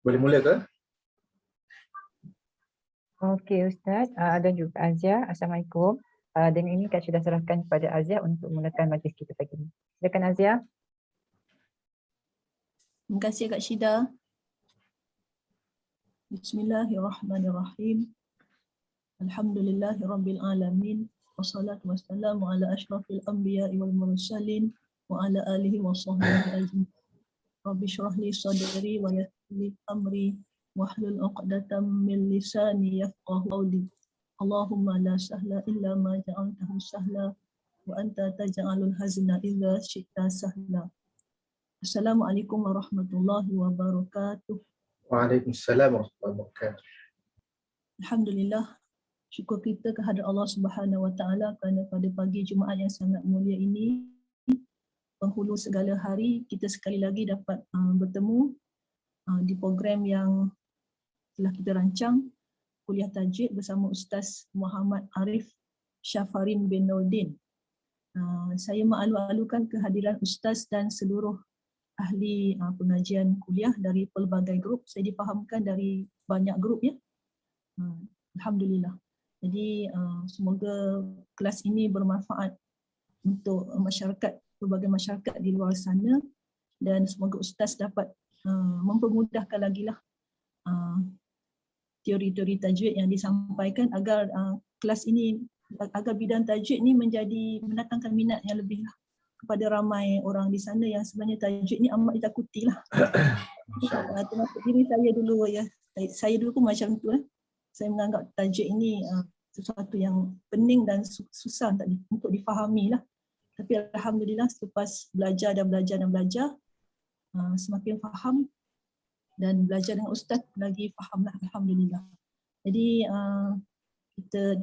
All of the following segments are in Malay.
Boleh mula ke? Okey Ustaz, dan juga Azia. Assalamualaikum. Dengan ini Kak sudah serahkan kepada Azia untuk mulakan majlis kita pagi ini. Silakan Azia. Terima kasih Kak Syida. Bismillahirrahmanirrahim. Alhamdulillahirabbil alamin. Wassalatu wassalamu ala asyrafil anbiya'i wal mursalin wa ala alihi wa sahbihi ajma'in. Rabbi shrah li sadri wa yassir li amri wahlul 'uqdatam min lisani yafqahu qawli. Allahumma la sahla illa ma ja'altahu sahla wa anta taj'alul hazna idza syi'ta sahla. Assalamualaikum warahmatullahi wabarakatuh. Waalaikumsalam warahmatullahi wabarakatuh. Alhamdulillah, syukur kita kehadrat Allah Subhanahu Wa Taala kerana pada pagi Jumaat yang sangat mulia ini, penghulu segala hari, kita sekali lagi dapat bertemu di program yang telah kita rancang, kuliah tajwid bersama Ustaz Muhammad Arif Syafarin bin Nordin. Saya malu-alukan kehadiran Ustaz dan seluruh ahli pengajian kuliah dari pelbagai grup. Saya difahamkan dari banyak grup ya. Alhamdulillah. Jadi semoga kelas ini bermanfaat untuk masyarakat, pelbagai masyarakat di luar sana, dan semoga Ustaz dapat mempermudahkan lagi lah teori-teori tajwid yang disampaikan agar kelas ini, agar bidang tajwid ni mendatangkan minat yang lebih lah kepada ramai orang di sana yang sebenarnya tajwid ni amat ditakuti lah. Termasuk diri saya dulu ya. Saya dulu pun macam tu lah. Saya menganggap tajwid ini sesuatu yang pening dan susah untuk difahami lah. Tapi alhamdulillah selepas belajar dan belajar semakin faham, dan belajar dengan Ustaz lagi faham lah, alhamdulillah. Jadi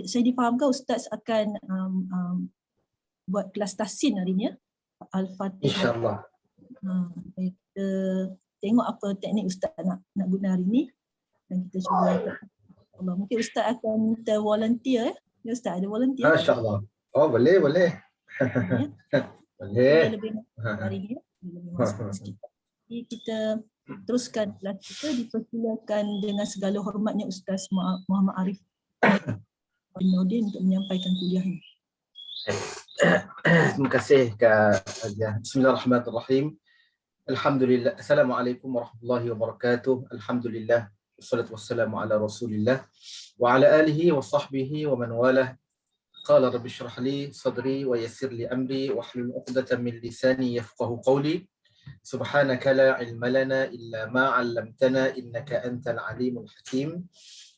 saya difahamkan Ustaz akan buat kelas tahsin hari ni ya, Al-Fatihah. InsyaAllah. Kita tengok apa teknik Ustaz nak guna hari ni, dan kita cuba. Mungkin Ustaz akan minta volunteer ya. Ya Ustaz, ada volunteer? InsyaAllah. Oh boleh. Boleh. Lebih hari ni ya. Lebih masuk sikit. Jadi kita teruskan kelas kita, dipersilakan dengan segala hormatnya Ustaz Muhammad Arif bin Nordin untuk menyampaikan kuliah ini. Terima kasih Kak Azia. Bismillahirrahmanirrahim. Alhamdulillah. Assalamualaikum warahmatullahi wabarakatuh. Alhamdulillah. Wassalatu wassalamu ala Rasulillah wa ala alihi wa sahbihi wa man walah. Qala rabbi shrah li sadri wa yassir li amri wahlul 'uqdatam min lisani yafqahu qawli. Subhanaka la ilma lana illa ma 'allamtana innaka antal alimul hakim.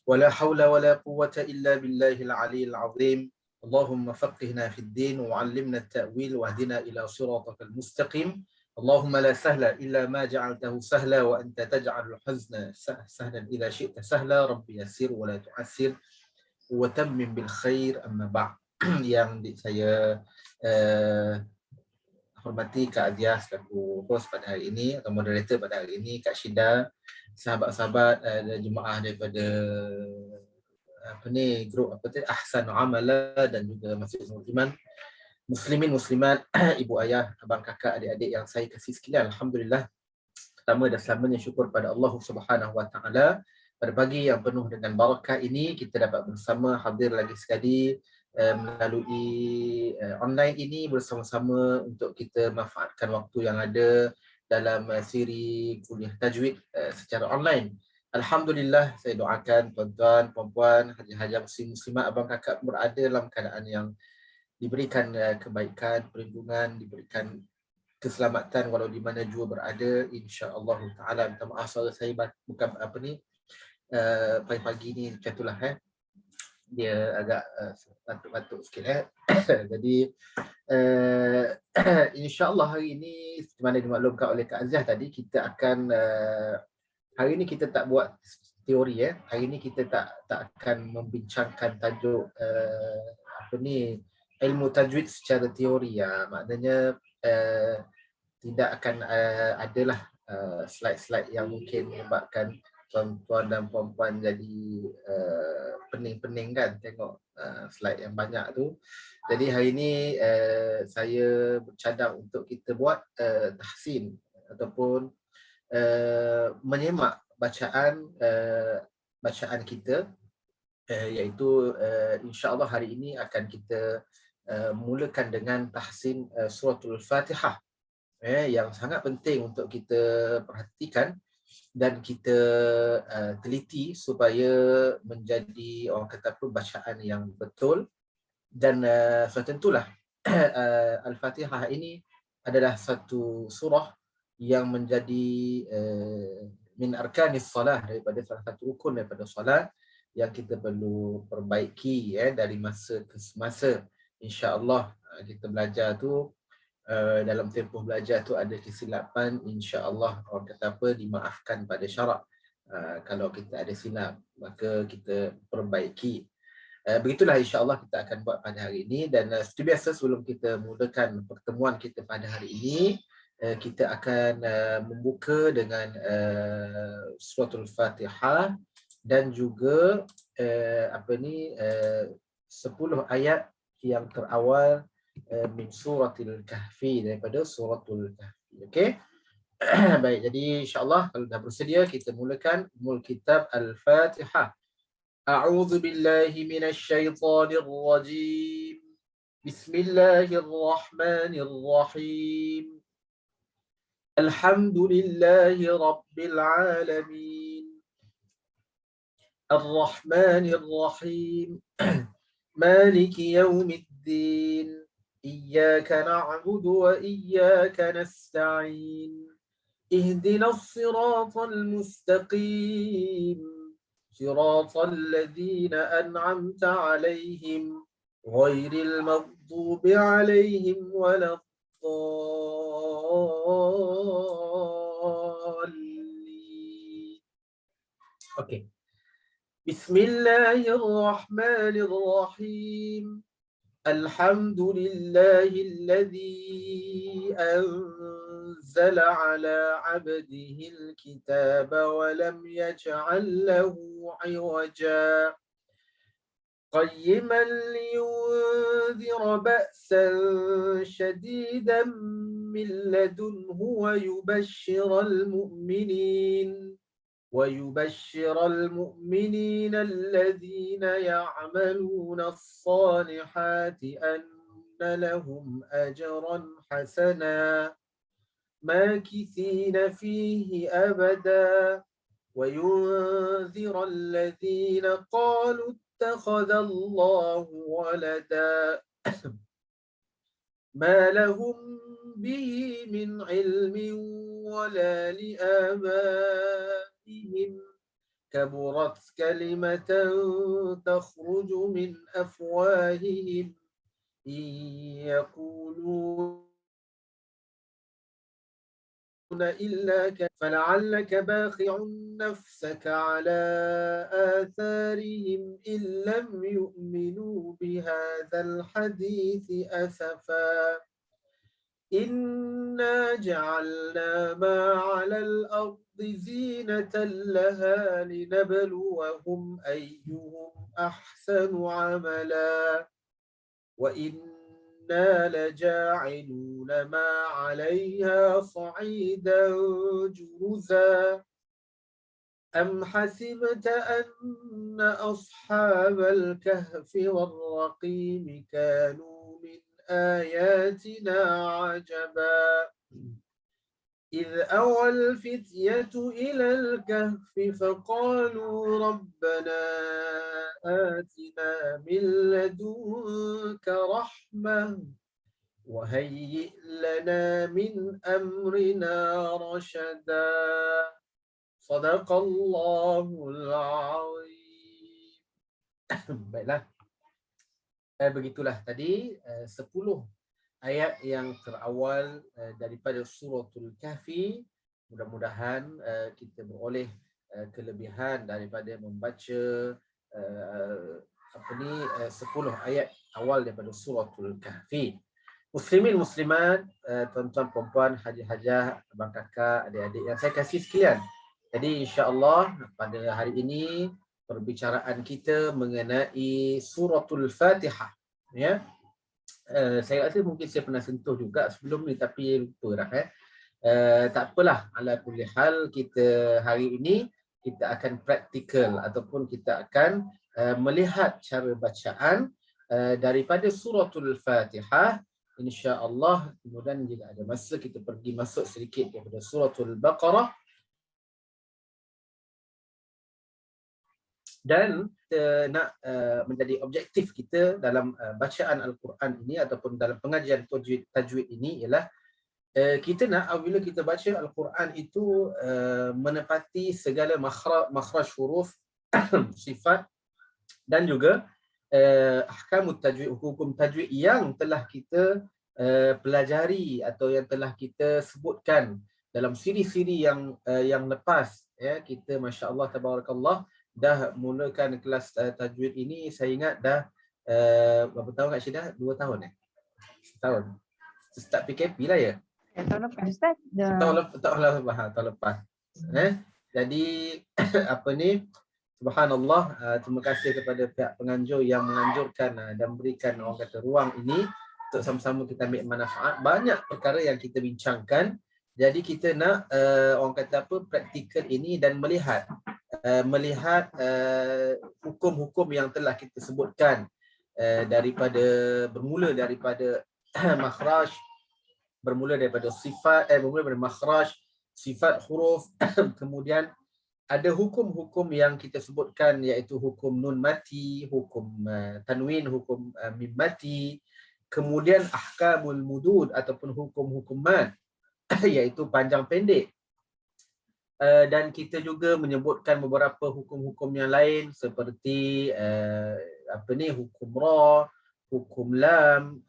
Wa la hawla wa la quwwata illa billahil aliyyil 'azim. Allahumma faqihna fid din wa 'allimna at-ta'wil wa hdina ila siratal mustaqim. Allahumma la sahla illa ma ja'altahu sahla wa anta taj'alul hazna sahlan idza syi'ta sahla. Rabbi yassir wa la tu'assir wa tammim bil khair. Amma ba'd. Yang saya hormati Kak Azia selaku host pada hari ini atau moderator pada hari ini, Kak Syida, sahabat-sahabat jemaah daripada grup Ahsan Amala dan juga Masjid Nurul Iman. muslimin muslimat, ibu ayah, abang kakak, adik-adik yang saya kasih sekalian, alhamdulillah. Pertama dan selamanya syukur pada Allah Subhanahu Wa Taala. Pada pagi yang penuh dengan barakah ini kita dapat bersama hadir lagi sekali melalui online ini bersama-sama untuk kita manfaatkan waktu yang ada dalam siri kuliah tajwid secara online. Alhamdulillah, saya doakan tuan-tuan, puan-puan, haji-haji muslim-muslimat, abang kakak berada dalam keadaan yang diberikan kebaikan, perlindungan, diberikan keselamatan walau di mana jua berada, insya-Allah taala. Minta maaf suara saya bukan apa ni pagi-pagi ni macam itulah dia agak batuk-batuk sikit jadi insya-Allah hari ini seperti mana dimaklumkan oleh Kak Aziah tadi, kita akan hari ini kita tak buat teori hari ini kita tak akan membincangkan tajuk apa ni ilmu tajwid secara teori maknanya tidak akan adalah slide-slide yang mungkin menyebabkan tuan-tuan dan puan-puan jadi pening-pening kan tengok slide yang banyak tu. Jadi hari ini saya bercadang untuk kita buat tahsin ataupun menyemak bacaan kita, iaitu insya-Allah hari ini akan kita mulakan dengan tahsin suratul Fatihah yang sangat penting untuk kita perhatikan dan kita teliti supaya menjadi orang kata apa bacaan yang betul. Dan sudah tentulah Al-Fatihah ini adalah satu surah yang menjadi min arkanis salah, daripada salah satu rukun daripada solat yang kita perlu perbaiki dari masa ke semasa. InsyaAllah kita belajar tu dalam tempoh belajar tu ada kesilapan, insya-Allah orang kata apa dimaafkan pada syarak. Kalau kita ada silap maka kita perbaiki. Begitulah insya-Allah kita akan buat pada hari ini. Dan seperti biasa sebelum kita mulakan pertemuan kita pada hari ini, kita akan membuka dengan suratul Fatihah dan juga 10 ayat yang terawal min suratul Kahfi, daripada suratul Kahfi. Okey. Baik, jadi insya-Allah kalau dah bersedia kita mulakan mul kitab Al-Fatihah. A'udzu billahi minasy syaithanir rajim. Bismillahirrahmanirrahim. Alhamdulillahi rabbil alamin. Ar-Rahmanir Rahim. Maliki yaumiddin. إياك نعبد وإياك نستعين اهدنا الصراط المستقيم صراط الذين أنعمت عليهم غير المغضوب عليهم ولا الضالين. Okay. بسم الله الرحمن الرحيم. الحمد لله الذي أنزل على عبده الكتاب ولم يجعل له عوجا قيما لينذر بأسا شديدا من لدنه ويبشر المؤمنين الذين يعملون الصالحات أن لهم أجرا حسنا ماكثين فيه أبدا وينذر الذين قالوا اتخذ الله ولدا ما لهم به من علم ولا لآبائهم كبرت كلمة تخرج من أفواههم إن يقولون إلا فلعلك باخع نفسك على آثارهم إن لم يؤمنوا بهذا الحديث أسفا إنا جعلنا ما على الأرض زينة لها لنبلوهم أيهم أحسن عملا وإنا إنا لجاعلون ما عليها صعيدا جرزا أم حسبت أن أصحاب الكهف والرقيم كانوا من آياتنا عجبا إذ أوى الفتية إلى الكهف فقالوا ربنا آتنا من لدنك رحمة وهيئ لنا من أمرنا رشدا صدق الله العظيم. Baiklah, begitulah tadi 10 ayat yang terawal daripada suratul Kahfi. Mudah-mudahan kita beroleh kelebihan daripada membaca 10 ayat awal daripada suratul Kahfi. Muslimin muslimat, tuan-tuan puan-puan, hajah-hajah, abang kakak, adik-adik yang saya kasih sekalian. Jadi insya-Allah pada hari ini perbicaraan kita mengenai suratul Fatihah, ya. Saya rasa mungkin saya pernah sentuh juga sebelum ni tapi lupa dah. Tak apalah, ala kulli hal kita hari ini kita akan praktikal ataupun kita akan melihat cara bacaan daripada suratul Fatihah. Insya-Allah, kemudian jika ada masa kita pergi masuk sedikit daripada suratul Baqarah. Dan kita nak menjadi objektif kita dalam bacaan Al-Quran ini ataupun dalam pengajian tajwid ini ialah kita nak apabila kita baca Al-Quran itu menepati segala makhraj huruf, sifat dan juga ahkamut tajwid, hukum tajwid yang telah kita pelajari atau yang telah kita sebutkan dalam siri-siri yang lepas, ya. Kita masya-Allah tabarakallah dah mulakan kelas tajwid ini, saya ingat dah berapa tahun Kak Syeda? 2 tahun Setahun. Start PKP lah ya? Tahun lepas Ustaz. Tahun lepas. Jadi apa ni, subhanallah, terima kasih kepada pihak penganjur yang menganjurkan dan memberikan orang kata ruang ini untuk sama-sama kita ambil manfaat. Banyak perkara yang kita bincangkan. Jadi kita nak orang kata apa, praktikal ini dan melihat hukum-hukum yang telah kita sebutkan bermula daripada makhraj, bermula daripada makhraj, sifat huruf, kemudian ada hukum-hukum yang kita sebutkan iaitu hukum nun mati, hukum tanwin, hukum mim mati, kemudian ahkamul mudud ataupun hukum-hukum mad iaitu panjang pendek. Dan kita juga menyebutkan beberapa hukum-hukum yang lain seperti hukum ra, hukum lam,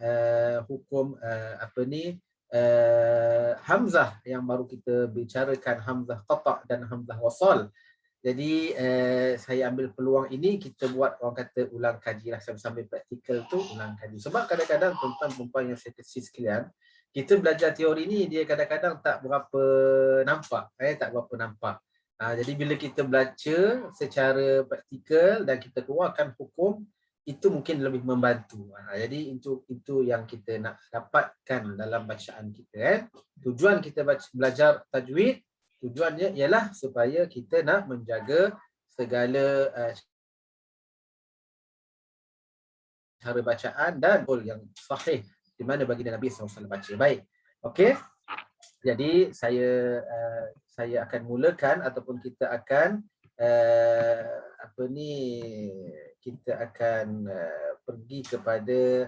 hukum hamzah yang baru kita bicarakan, hamzah qata' dan hamzah wasal. Jadi saya ambil peluang ini kita buat orang kata ulang kaji lah, sambil praktikal tu ulang kaji. Sebab kadang-kadang tuan-tuan perempuan yang saya kasih sekalian, kita belajar teori ni dia kadang-kadang tak berapa nampak, jadi bila kita baca secara praktikal dan kita keluarkan hukum, itu mungkin lebih membantu. Jadi itu yang kita nak dapatkan dalam bacaan kita. Tujuan kita belajar tajwid, tujuannya ialah supaya kita nak menjaga segala cara bacaan dan yang sahih di mana baginda Nabi SAW baca. Baik, okey. Jadi saya akan mulakan ataupun kita akan kita akan pergi kepada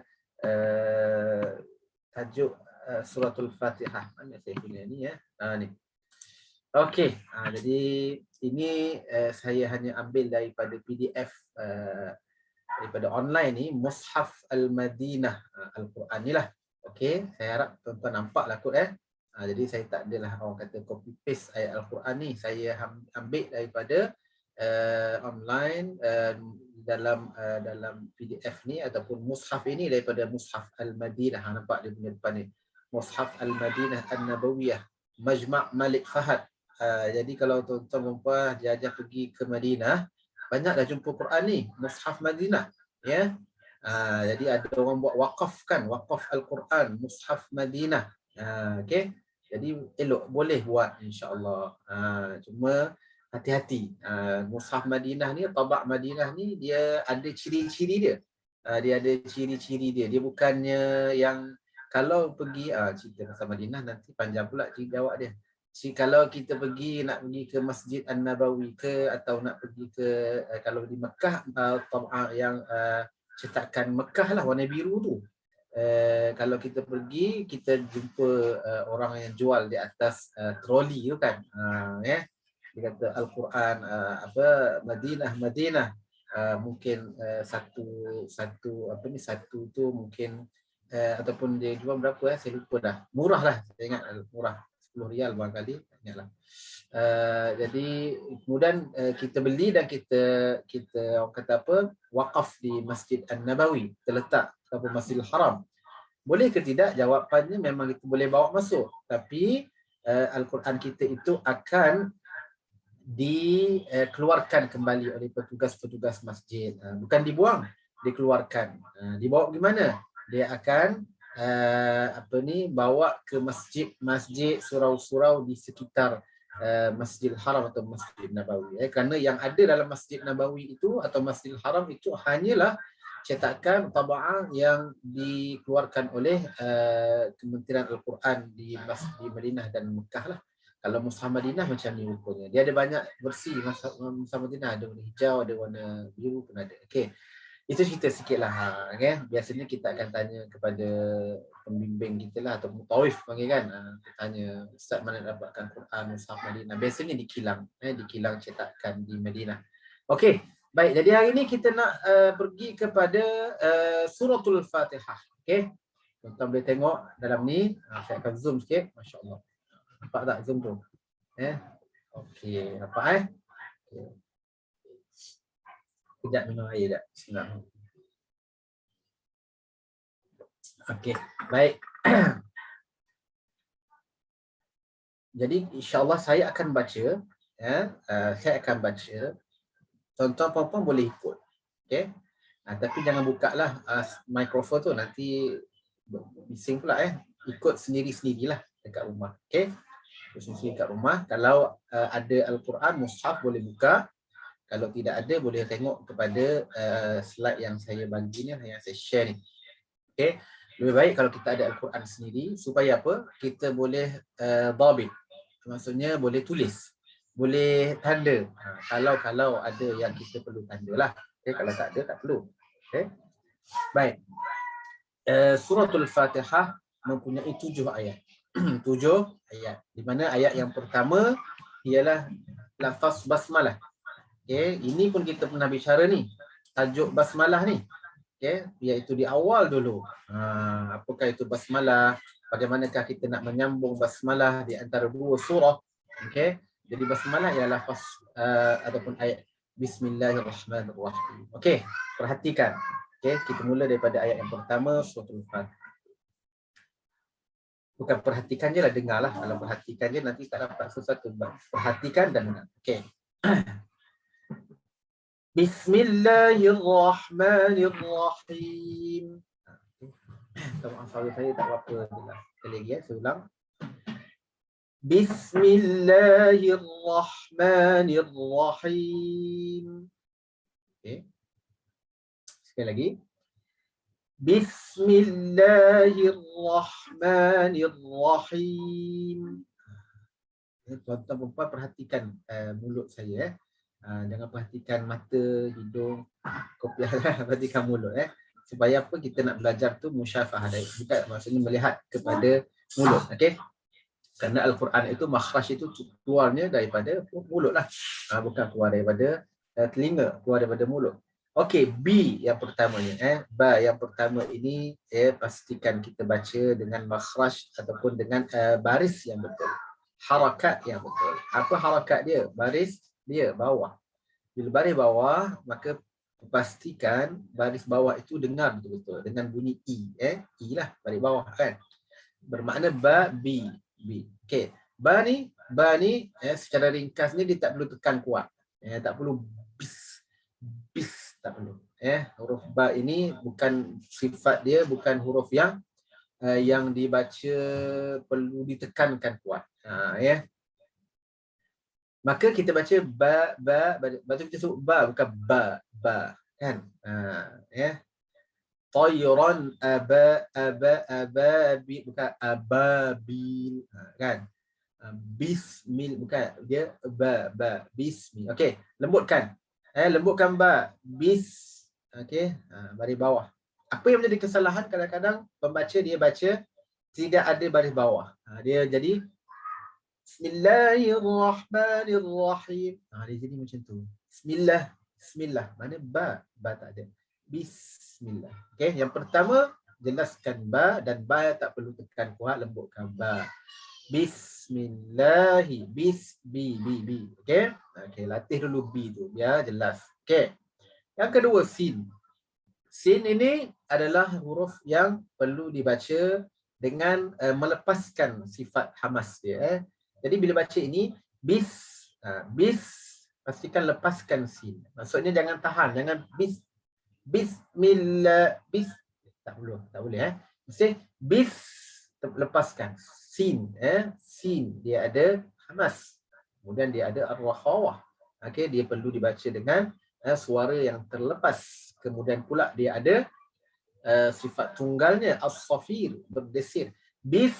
tajuk suratul Fatihah. Mana saya punya ni ya? Ni. Okey. Jadi ini saya hanya ambil daripada PDF daripada online ni, Mushaf Al-Madinah Al-Quran ni lah. Okey, saya harap tuan-tuan nampak lah kot jadi saya tak adalah orang kata copy paste ayat Al-Quran ni. Saya ambil daripada online dalam PDF ni ataupun mushaf ini daripada Mushaf Al-Madinah. Nampak dia punya depan ni. Mushaf Al-Madinah An-Nabawiyah Majma' Malik Fahad. Jadi kalau tuan-tuan perempuan jajah pergi ke Madinah, banyak dah jumpa Quran ni, Mushaf Madinah, ya. Jadi ada orang buat wakaf kan, wakaf Al-Quran, Mushaf Madinah. Okey. Jadi elok, boleh buat insya-Allah. Cuma hati-hati. Mushaf Madinah ni, tabak Madinah ni dia ada ciri-ciri dia. Dia ada ciri-ciri dia. Dia bukannya yang kalau pergi cerita pasal Madinah nanti panjang pula jawab dia. Kalau kita nak pergi ke Masjid An-Nabawi ke, atau nak pergi ke kalau di Mekah yang cetakan Mekah lah warna biru tu. Kalau kita pergi, kita jumpa orang yang jual di atas troli tu kan. Ya. Dia kata Al-Quran Madinah. Mungkin satu tu mungkin ataupun dia jual berapa saya lupa dah. Murah lah, saya ingat murah. 10 rial barangkali, ingatlah. Jadi kemudian kita beli dan kita orang kata apa, wakaf di Masjid An-Nabawi, terletak ataupun Masjidil Haram. Boleh ke tidak? Jawapannya memang kita boleh bawa masuk, tapi Al-Quran kita itu akan dikeluarkan kembali oleh petugas-petugas masjid. Bukan dibuang, dikeluarkan. Dibawa gimana? Dia akan bawa ke masjid-masjid, surau-surau di sekitar Masjidil Haram atau Masjid Nabawi. Kerana yang ada dalam Masjid Nabawi itu atau Masjidil Haram itu hanyalah cetakan taba'ah yang dikeluarkan oleh Kementerian Al-Quran di Madinah dan Mekah lah. Kalau Mushaf Madinah macam ni rupanya. Dia ada banyak versi Mushaf Madinah, ada warna hijau, ada warna biru pun ada. Okey. Itu cerita sikit lah. Okay? Biasanya kita akan tanya kepada pembimbing kita lah, atau mutawif panggil kan. Kita tanya, Ustaz mana dapatkan Quran Mushaf Madinah. Biasanya di kilang cetakan di Madinah. Okey, baik. Jadi hari ini kita nak pergi kepada Suratul Fatihah. Okey, tuan-tuan boleh tengok dalam ni. Saya akan zoom sikit. Masya Allah. Nampak tak zoom tu? Okey, nampak Okay. Sekejap minum air dah. Bismillah. Okey, baik. Jadi insya-Allah saya akan baca, saya akan baca. Tuan-tuan puan-puan boleh ikut. Okey. Tapi jangan bukalah mikrofon tu, nanti bising pula Ikut sendiri-sendirilah dekat rumah. Okey. Sendiri kat rumah. Kalau ada Al-Quran mushaf boleh buka. Kalau tidak ada, boleh tengok kepada slide yang saya bagi ni, yang saya share ni. Okay. Lebih baik kalau kita ada Al-Quran sendiri, supaya apa? Kita boleh dhabit. Maksudnya boleh tulis, boleh tanda. Kalau ada yang kita perlu tanda lah. Okay. Kalau tak ada, tak perlu. Okay. Baik. Suratul Fatihah mempunyai 7 ayat. 7 ayat. Di mana ayat yang pertama ialah lafaz basmalah. Okay, ini pun kita pernah bicara ni, tajuk basmalah ni, iaitu di awal dulu. Apakah itu basmalah? Bagaimanakah kita nak menyambung basmalah di antara 2 surah? Okay, jadi basmalah ialah lafaz ataupun ayat Bismillahirrahmanirrahim. Okay, perhatikan. Okay, kita mula daripada ayat yang pertama, suratul Fatihah. Bukan perhatikan je lah, dengar lah. Kalau perhatikan je nanti tak dapat sesuatu. Perhatikan dan dengar. Okay. Bismillahirrahmanirrahim. Maaf, saya tak apa-apa. Sekali lagi saya ulang. Bismillahirrahmanirrahim. Okay. Sekali lagi. Bismillahirrahmanirrahim. Tuan-tuan perhatikan mulut saya. Jangan perhatikan mata, hidung, kopiah lah. Perhatikan mulut supaya apa, kita nak belajar tu musyafahah, bukan maksudnya melihat kepada mulut. Okey, kerana Al-Quran itu makhraj itu keluarnya daripada mulut lah, bukan keluar daripada telinga, keluar daripada mulut. Okey, B yang pertamanya, ba yang pertama ini pastikan kita baca dengan makhraj ataupun dengan baris yang betul, harakat yang betul. Apa harakat dia? Baris dia bawah. Bila baris bawah, maka pastikan baris bawah itu dengar betul-betul dengan bunyi I. I lah, baris bawah kan. Bermakna ba, B. Okey. Ba ni secara ringkas ni dia tak perlu tekan kuat. Tak perlu bis, tak perlu. Huruf ba ini bukan sifat dia, bukan huruf yang dibaca perlu ditekankan kuat. Maka kita baca ba, baca kita sebut ba, bukan ba, kan? Tayran ababil, bukan ababil, kan? Bismil, bukan, dia ba, bismil. Okey, lembutkan. Lembutkan ba, okey, baris bawah. Apa yang menjadi kesalahan kadang-kadang pembaca dia baca tidak ada baris bawah. Dia jadi Bismillahirrahmanirrahim. Dia jadi macam tu. Bismillah. Mana ba tak ada. Bismillah. Okey, yang pertama jelaskan ba, dan ba tak perlu tekan kuat, lembutkan ba. Bismillahi, bi. Okey? Okey, latih dulu bi tu biar jelas. Okey. Yang kedua sin. Sin ini adalah huruf yang perlu dibaca dengan melepaskan sifat hamas dia. Jadi bila baca ini bis, pastikan lepaskan sin. Maksudnya jangan tahan, jangan bismillah, tak boleh. Mesti bis, lepaskan sin, sin dia ada hamas. Kemudian dia ada ar-rakhawah. Okey, dia perlu dibaca dengan suara yang terlepas. Kemudian pula dia ada sifat tunggalnya as-safir, berdesir. Bis.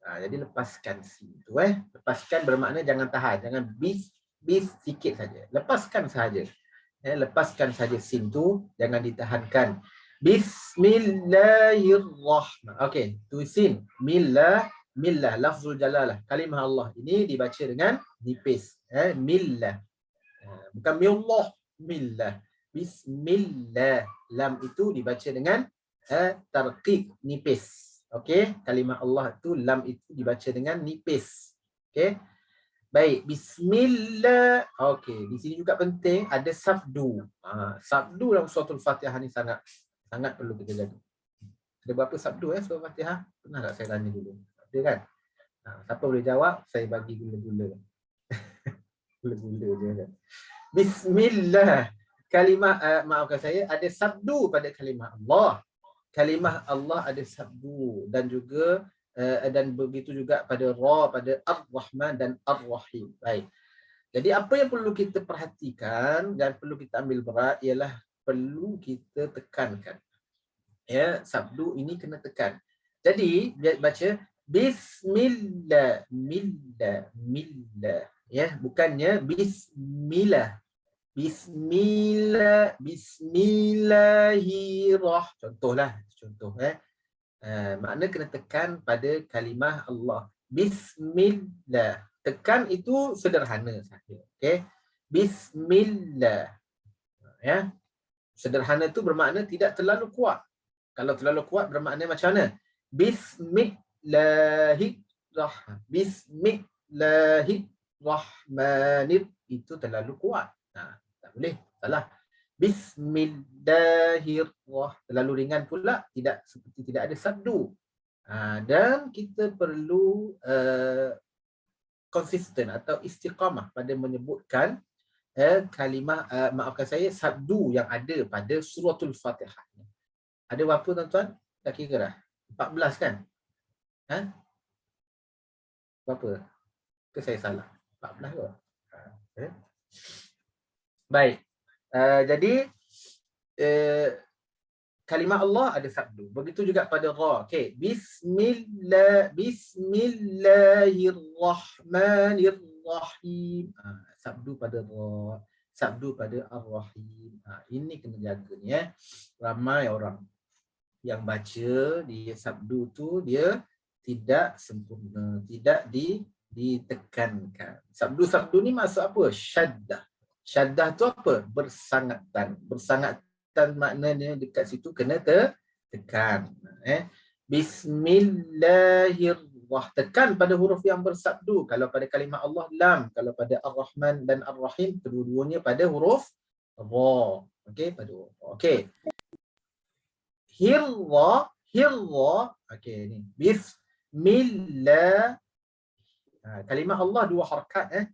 Jadi lepaskan sin tu. Lepaskan bermakna jangan tahan, jangan bis sikit saja. Lepaskan saja. Lepaskan saja sin tu, jangan ditahankan. Bismillahirrahmanirrahim. Okey, tu sin. Millah, lafzul jalalah. Kalimah Allah ini dibaca dengan nipis. Millah. Bukan millah, millah. Bismillah. Lam itu dibaca dengan tarqiq, nipis. Okey, kalimah Allah itu lam itu dibaca dengan nipis. Okey. Baik, bismillah. Okey, di sini juga penting ada sabdu. Sabdu dalam suratul Fatihah ni sangat perlu kita jaga. Ada berapa sabdu surah Fatihah? Pernah tak saya tanya dulu? Ada kan? Siapa boleh jawab? Saya bagi gula-gula. Gula-gula je kan. Bismillah. Kalimah, maafkan saya, ada sabdu pada kalimah Allah. Kalimah Allah ada sabdu, dan juga dan begitu juga pada Ra, pada Ar-Rahman dan Ar-Rahim. Baik. Jadi apa yang perlu kita perhatikan dan perlu kita ambil berat ialah perlu kita tekankan. Sabdu ini kena tekan. Jadi dia baca bismillah, millah. Bukannya bismillah. Bismillahirrahmanirrahim. Contoh. Makna kena tekan pada kalimah Allah. Bismillah. Tekan itu sederhana saja. Okey. Bismillah. Sederhana itu bermakna tidak terlalu kuat. Kalau terlalu kuat bermakna macam mana? Bismillahirrahmanirrahim. Itu terlalu kuat. Tak boleh, salah. Bismillahirrahmanirrahim. Terlalu ringan pula, seperti tidak ada sabdu. Dan kita perlu konsisten atau istiqamah pada menyebutkan kalimah, maafkan saya, sabdu yang ada pada suratul Fatihah. Ada berapa tuan-tuan? Dah kira dah? 14 kan? Berapa? Ke saya salah? 14 ke? Baik. Jadi kalimah Allah ada sabdu. Begitu juga pada Ra. Okey. Bismillahirrahmanirrahim. Sabdu pada Ra, sabdu pada Ar-Rahim. Ini kena jaga ni. Ramai orang yang baca dia sabdu tu dia tidak sempurna, tidak ditekankan. Sabdu-sabdu ni maksud apa? Syaddah. Syaddah tu apa? Bersangatan. Bersangatan maknanya dekat situ kena tekan. Bismillahirrahmanirrahim. Tekan pada huruf yang bersabdu. Kalau pada kalimah Allah, lam. Kalau pada Ar-Rahman dan Ar-Rahim, kedua-duanya pada huruf Ra. Okey, pada huruf Ra. Okey. Hirra. Okey, ni. Bismillah. Kalimah Allah dua harakat.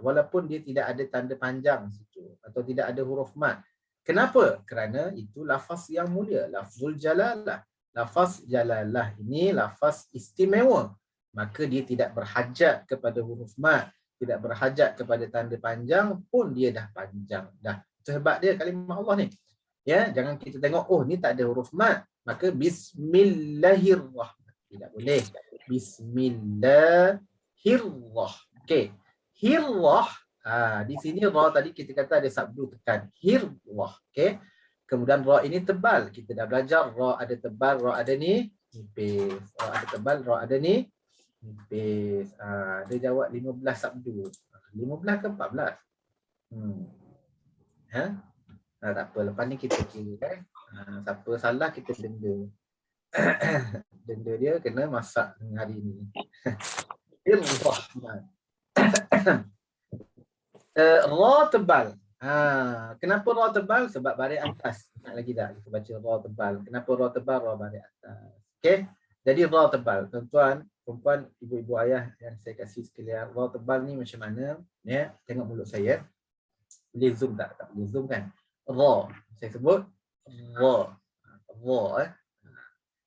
Walaupun dia tidak ada tanda panjang situ atau tidak ada huruf mat, Kenapa? Kerana itu lafaz yang mulia, lafzul jalalah. Lafaz jalalah ini lafaz istimewa. Maka dia tidak berhajat kepada huruf mat, tidak berhajat kepada tanda panjang pun dia dah panjang. Dah. Itu hebat dia kalimah Allah ni. Ya, jangan kita tengok oh ni tak ada huruf mat, maka bismillahirrahmanirrahim. Tidak boleh. Bismillahirrahmanirrahim. Okey. Hirrah. Di sini ra tadi kita kata ada sabdu tekan. Hirrah. Okey. Kemudian ra ini tebal. Kita dah belajar ra ada tebal, ra ada ni nipis. Ra ada tebal, ra ada ni nipis. Dia jawab 15 sabdu. 15 ke 14? Tak apa. Lepas ni kita kira. Siapa salah kita denda. Denda dia kena masak hari ni. Hirrahman. Ra tebal. Kenapa ra tebal? Sebab baris atas. Ingat lagi tak? Kita baca ra tebal. Kenapa ra tebal? Ra baris atas. Okey. Jadi ra tebal. Tuan-tuan, perempuan, ibu-ibu ayah yang saya kasih sekalian, ra tebal ni macam mana? Ya, tengok mulut saya. Boleh zoom tak? Tak boleh zoom kan? Ra. Saya sebut ra. Ra.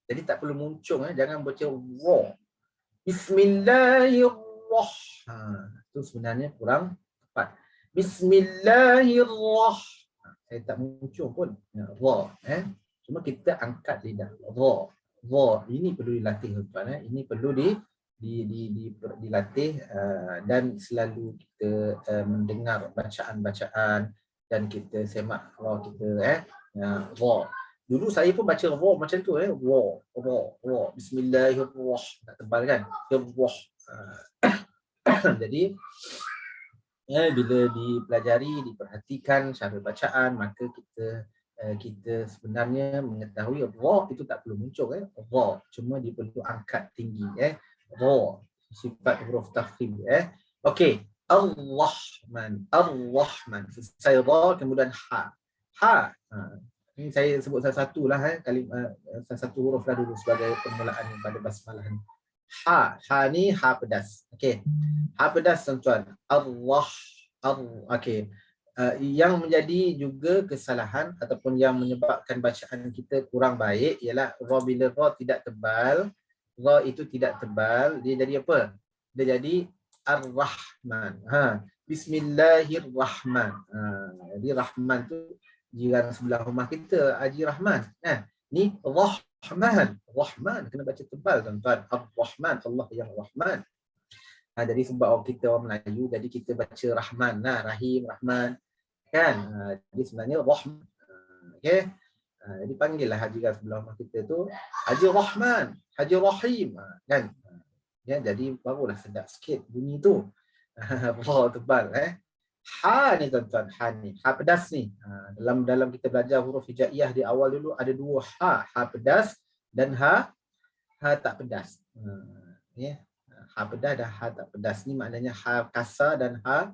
Jadi tak perlu muncung. Jangan baca ra. Bismillahirrahmanirrahim. Itu sebenarnya kurang tepat. Bismillahirrahmanirrahim. Saya tak muncul pun. Ra. Cuma kita angkat lidah. Ra. Ra. Ini perlu dilatih tuan. Ini perlu dilatih dan selalu kita mendengar bacaan-bacaan dan kita semak ra kita. Ra. Dulu saya pun baca ra macam tu. Ra. Bismillahirrahmanirrahim. Tak tebal kan? Hirrah. Jadi bila dipelajari, diperhatikan cara bacaan, maka kita sebenarnya mengetahui ra itu tak perlu muncul. Ra cuma dia perlu angkat tinggi. Ra sifat huruf tafkhim. Okey, Ar-Rahman. Ar-Rahman. Saya ra kemudian ha. Ha. Ini saya sebut satu-satu lah satu huruf lah dulu sebagai permulaan pada basmalah ni. Ha. Ha ni ha pedas. Okey. Ha pedas tuan-tuan. Okey. Yang menjadi juga kesalahan ataupun yang menyebabkan bacaan kita kurang baik ialah ra bila ra tidak tebal. Ra itu tidak tebal, dia jadi apa? Dia jadi Ar-Rahman. Bismillahirrahmanirrahim. Jadi Rahman tu jiran sebelah rumah kita, Haji Rahman. Ni Rahman. Rahman kena baca tebal tuan-tuan. Ar-Rahman, Allah yang Rahman. Jadi sebab kita orang Melayu, jadi kita baca Rahman, Rahim, Rahman. Kan? Jadi sebenarnya Rahman. Okey. Jadi panggillah hajiran sebelah rumah kita tu Haji Rahman, Haji Rahim. Kan? Ya, jadi barulah sedap sikit bunyi tu. Ra tebal. Ha ni tuan-tuan, ha ni. Ha pedas ni. Dalam kita belajar huruf hijaiyah di awal dulu ada dua ha. Ha pedas dan ha tak pedas. Ya. Ha pedas dan ha tak pedas ni maknanya ha kasar dan ha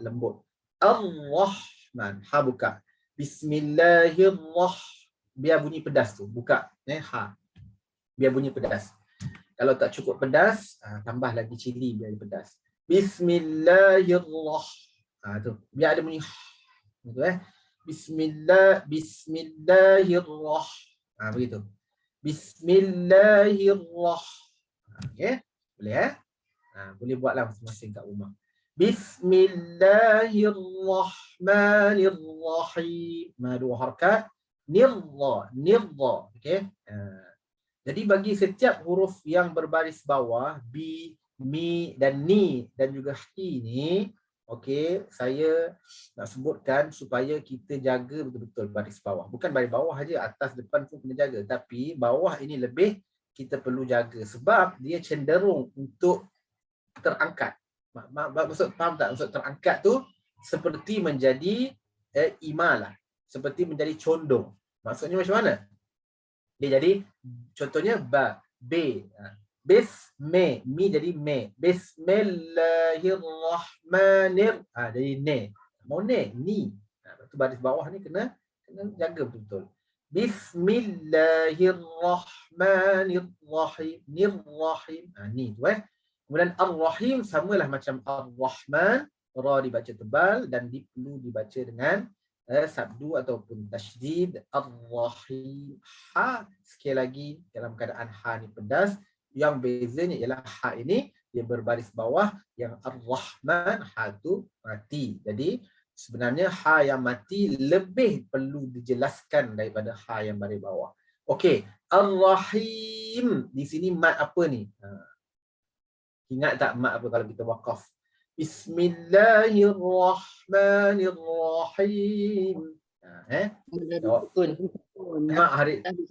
lembut. Ar-Rahman. Ha buka. Bismillahirrahmanirrahim. Biar bunyi pedas tu. Buka. Ha. Biar bunyi pedas. Kalau tak cukup pedas, tambah lagi cili biar pedas. Bismillahirrahmanirrahim. Tu. Biar ada bunyi gitu Bismillahirrahmanirrahim. Begitu. Bismillahirrahmanirrahim. Okey? Boleh boleh buatlah masing-masing kat rumah. Bismillahirrahmanirrahim. Dua harakat. Nirra. Okey? Jadi bagi setiap huruf yang berbaris bawah, bi, mi dan ni dan juga hi ni, okey, saya nak sebutkan supaya kita jaga betul-betul baris bawah. Bukan baris bawah saja, atas depan pun kena jaga. Tapi bawah ini lebih kita perlu jaga sebab dia cenderung untuk terangkat. Maksud faham tak? Maksud terangkat tu seperti menjadi imalah, seperti menjadi condong. Maksudnya macam mana? Dia jadi contohnya ba, be. Bisme, mi jadi me. Bismillahirrahmanirrahim. Jadi ne. Mau ne, ni. Tu baris bawah ni kena jaga betul-betul. Bismillahirrahmanirrahim. Nirrahim. Ni tu Kemudian Ar-Rahim samalah macam Ar-Rahman. Ra dibaca tebal dan perlu dibaca dengan sabdu ataupun tasydid. Ar-Rahim. Ha sekali lagi dalam keadaan ha ni pedas. Yang bezanya ialah ha ini dia berbaris bawah, yang Ar-Rahman ha tu mati. Jadi sebenarnya ha yang mati lebih perlu dijelaskan daripada ha yang baris bawah. Okey, Ar-Rahim di sini mat apa ni? Ingat tak mat apa kalau kita waqaf? Bismillahirrahmanirrahim. Jawab.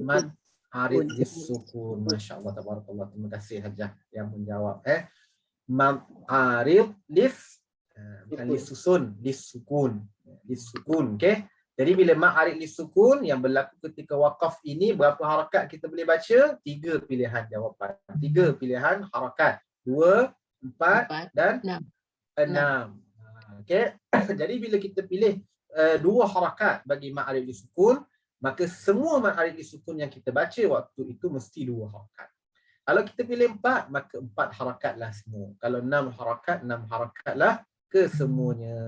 Mat harid disukun. Masya-Allah, tabarakallah. Terima kasih Hajah yang menjawab. Mat harid bukan lisusun, disukun. Disukun, okey? Jadi bila mat harid disukun yang berlaku ketika waqaf ini, berapa harakat kita boleh baca? 3 pilihan jawapan. 3 pilihan harakat. 2, 4 dan 6. Okey. Jadi bila kita pilih 2 harakat bagi mat harid disukun, maka semua mat harid disukun yang kita baca waktu itu mesti 2 harakat. Kalau kita pilih 4, maka 4 harakatlah semua. Kalau 6 harakat, 6 harakatlah kesemuanya.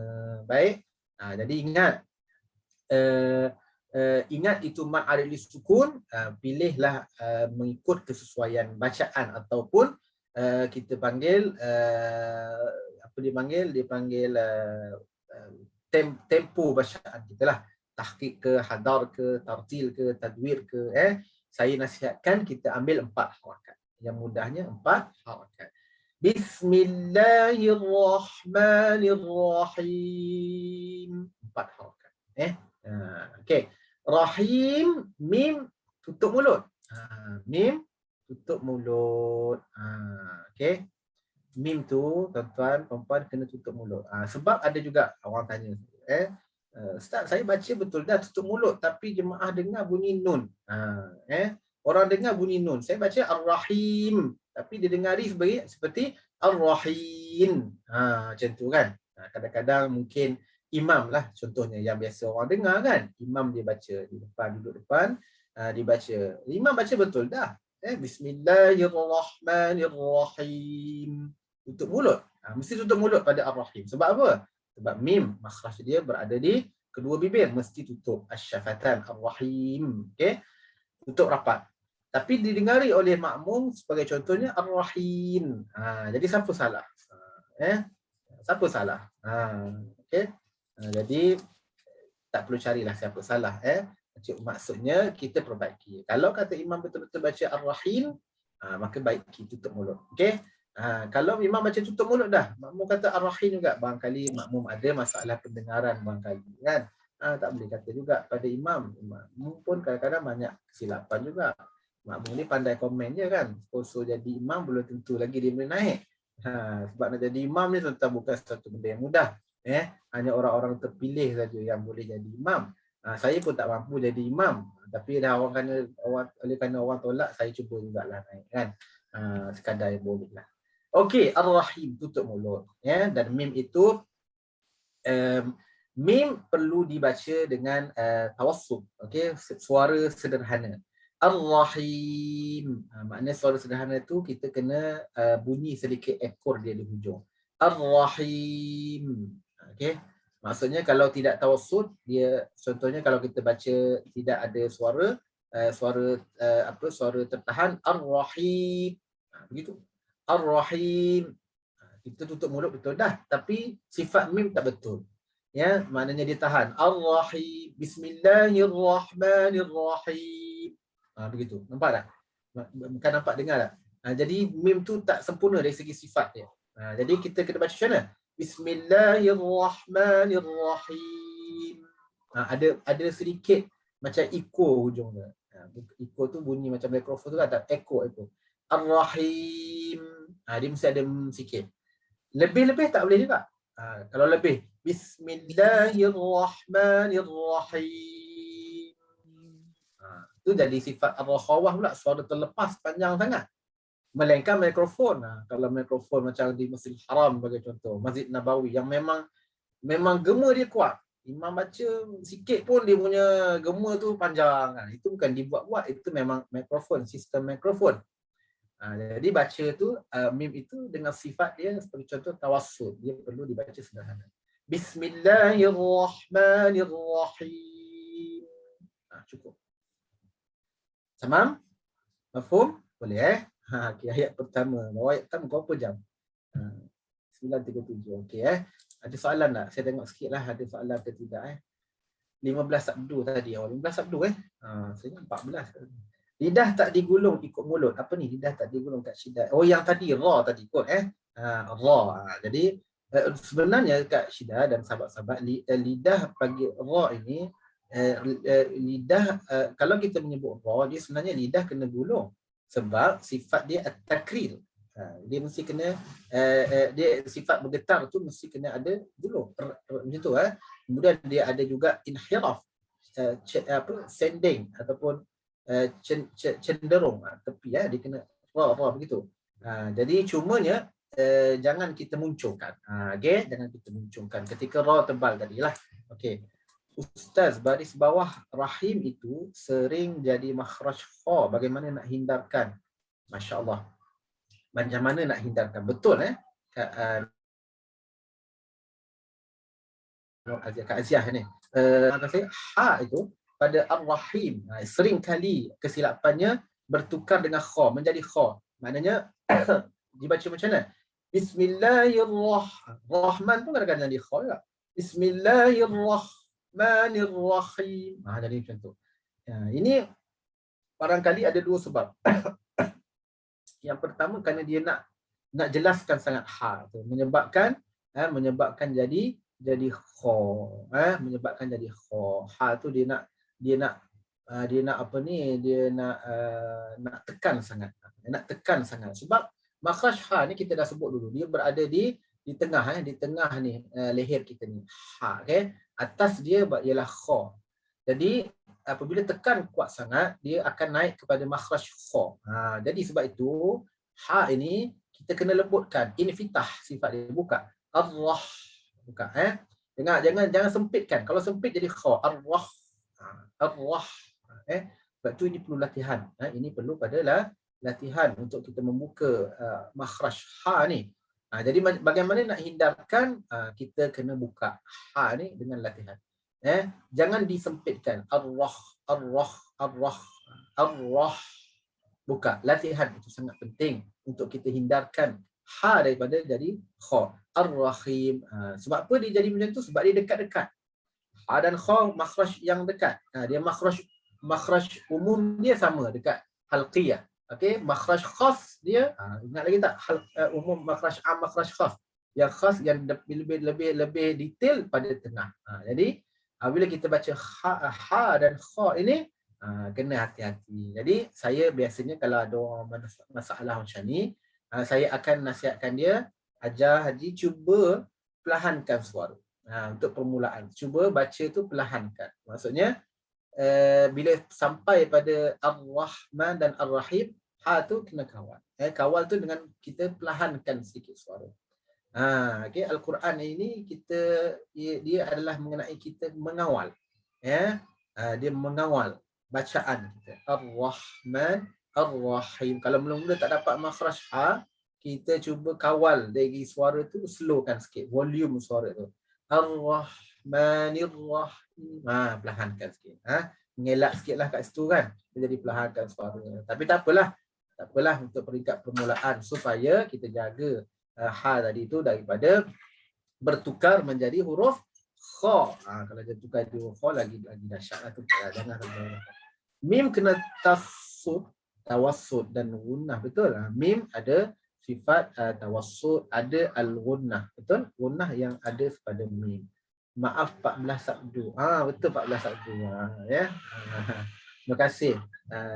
Baik. Jadi ingat, ingat itu mat harid disukun, pilihlah mengikut kesesuaian bacaan ataupun kita panggil apa dipanggil? Dia panggil tempo bacaan kita lah. Tahqiq ke, hadar ke, tartil ke, tadwir ke. Saya nasihatkan kita ambil 4 harakat. Yang mudahnya 4 harakat. Bismillahirrahmanirrahim. 4 harakat. Okey. Rahim, mim tutup mulut. Mim tutup mulut. Okey. Mim tu tuan-tuan, perempuan kena tutup mulut. Sebab ada juga orang tanya, Ustaz, saya baca betul dah tutup mulut tapi jemaah dengar bunyi nun. Orang dengar bunyi nun. Saya baca Ar-Rahim tapi dia dengari seperti Ar-Rahim. Macam tu kan. Kadang-kadang mungkin imam lah contohnya yang biasa orang dengar kan. Imam dia baca di depan, duduk depan, dia baca. Imam baca betul dah. Bismillahirrahmanirrahim. Tutup mulut. Mesti tutup mulut pada Ar-Rahim. Sebab apa? Sebab mim, makhraj dia berada di kedua bibir. Mesti tutup. Asy-syafatan Ar-Rahim. Okay? Tutup rapat. Tapi didengari oleh makmum sebagai contohnya Ar-Rahim. Jadi siapa salah? Siapa salah? Okay? Jadi tak perlu carilah siapa salah. Maksudnya kita perbaiki. Kalau kata imam betul-betul baca Ar-Rahim, maka baiki tutup mulut. Okey? Kalau imam baca tutup mulut dah, makmum kata Ar-Rahim juga, barangkali makmum ada masalah pendengaran barangkali kan. Tak boleh kata juga pada imam. Imam pun kadang-kadang banyak kesilapan juga. Makmum ni pandai komen je kan. So jadi imam belum tentu lagi dia boleh naik. Sebab nak jadi imam ni tuan-tuan bukan satu benda yang mudah. Hanya orang-orang terpilih saja yang boleh jadi imam. Saya pun tak mampu jadi imam, tapi dah oleh kerana orang tolak, saya cuba jugalah naik kan. Sekadar yang boleh lah. Okey, Ar-Rahim tutup mulut. Dan mim itu mim perlu dibaca dengan tawassut. Okey, suara sederhana. Ar-Rahim. Maknanya suara sederhana tu kita kena bunyi sedikit ekor dia di hujung. Ar-Rahim. Okey. Maksudnya kalau tidak tawassut, dia contohnya kalau kita baca tidak ada suara suara tertahan, Ar-Rahim. Begitu. Ar-Rahim. Kita tutup mulut betul dah, tapi sifat mim tak betul. Ya, maknanya dia tahan. Ar-Rahim. Bismillahirrahmanirrahim. Begitu. Nampak tak? Bukan nampak, dengar tak? Jadi mim tu tak sempurna dari segi sifat dia. Jadi kita kena baca macam mana? Bismillahirrahmanirrahim. Ada sedikit macam echo hujung dia. Echo tu bunyi macam mikrofon tu kan, tak echo. Ar-Rahim. Dia mesti ada sikit. Lebih-lebih tak boleh juga. Kalau lebih, Bismillahirrahmanirrahim. Itu jadi sifat ar-rakhawah pula, suara terlepas panjang sangat. Melainkan mikrofon. Kalau mikrofon macam di Masjidil Haram sebagai contoh, Masjid Nabawi yang memang gema dia kuat. Imam baca sikit pun dia punya gema tu panjang. Itu bukan dibuat-buat, itu memang mikrofon, sistem mikrofon. Jadi baca tu mim itu dengan sifat dia sebagai contoh tawassul, dia perlu dibaca sederhana. Bismillahirrahmanirrahim. Cukup. Tamam? Mafhum? Boleh okay, ayat pertama. Bawa ayat pertama berapa jam? 9.37. Okey Ada soalan tak? Saya tengok sikit lah ada soalan ke tidak 15 sabdu tadi. 15 sabdu saya 14. Lidah tak digulung ikut mulut. Apa ni? Lidah tak digulung kat syidat. Oh yang tadi ra tadi kot ra. Jadi sebenarnya kat Syidah dan sahabat-sahabat lidah bagi ra ini lidah kalau kita menyebut ra dia sebenarnya lidah kena gulung sebab sifat dia at-takrir. Dia mesti kena dia sifat bergetar tu mesti kena ada gulung macam tu Kemudian dia ada juga inhiraf sending ataupun cenderung tepi dia kena ra begitu. Jadi cumanya jangan kita munculkan. Jangan kita munculkan ketika ra tebal tadilah. Okey. Ustaz, baris bawah rahim itu sering jadi makhraj kha. Bagaimana nak hindarkan? Masya-Allah. Macam mana nak hindarkan? Betul Kak Aziah ni. Ha itu pada ar-rahim. Sering kali kesilapannya bertukar dengan kha, menjadi kha. Maknanya dibaca macam mana? Bismillahirrahmanirrahim pun kadang-kadang jadi kha juga. Bismillahirrahmanirrahim. Jadi macam tu. Ini barangkali ada dua sebab. Yang pertama kerana dia nak jelaskan sangat ha tu menyebabkan jadi kha. Menyebabkan jadi kha. Ha tu dia nak apa ni? Dia nak tekan sangat. Nak tekan sangat sebab makhraj ha ni kita dah sebut dulu dia berada di tengah di tengah ni leher kita ni. Ha okey. Atas dia ialah kha. Jadi apabila tekan kuat sangat dia akan naik kepada makhraj kha. Jadi sebab itu ha ini kita kena lembutkan. Infitah sifat dia buka. Ar-rah buka jangan sempitkan. Kalau sempit jadi kha. Ar-rah. Ar-rah. Sebab tu ini perlu latihan. Ini perlu pada latihan untuk kita membuka makhraj ha ni. Jadi bagaimana nak hindarkan? Kita kena buka ha ni dengan latihan. Jangan disempitkan. Ar-rah, ar-rah, ar-rah, ar-rah. Buka. Latihan itu sangat penting untuk kita hindarkan ha daripada jadi kha. Ar-rahim. Sebab apa dia jadi macam tu? Sebab dia dekat-dekat. Ha dan kha makhraj yang dekat. Dia makhraj umum dia sama dekat halqiyah. Okey, makhraj khas dia ingat lagi tak? Umum makhraj am makhraj khas. Yang khas yang lebih detail pada tengah. Jadi bila kita baca ha dan kha ini kena hati-hati. Jadi saya biasanya kalau ada orang masalah macam ni, saya akan nasihatkan dia, ajar Haji cuba perlahankan suara. Untuk permulaan, cuba baca tu perlahankan. Maksudnya bila sampai pada Ar-Rahman dan Ar-Rahim, ha tu kena kawal. Kawal tu dengan kita perlahankan sedikit suara. Okay, Al-Quran ini dia adalah mengenai kita mengawal. Dia mengawal bacaan kita. Ar-Rahman, Ar-Rahim. Kalau mula-mula tak dapat makhraj ha, kita cuba kawal dari suara tu, slowkan sikit volume suara tu. Ar-Rahmanir-Rahim. Perlahankan sikit. Mengelak sikitlah kat situ kan. Jadi perlahankan suara. Tapi tak apalah. Tak apalah untuk peringkat permulaan supaya kita jaga ha tadi tu daripada bertukar menjadi huruf kha. Kalau dia tukar jadi huruf kha lagi dahsyatlah tu. Jangan sampai. Mim kena tawassut dan gunnah, betul? Mim ada sifat tawassut, ada al-gunnah, betul? Gunnah yang ada pada mim. Maaf 14 sabdu. Betul 14 sabdu. Ya. Terima kasih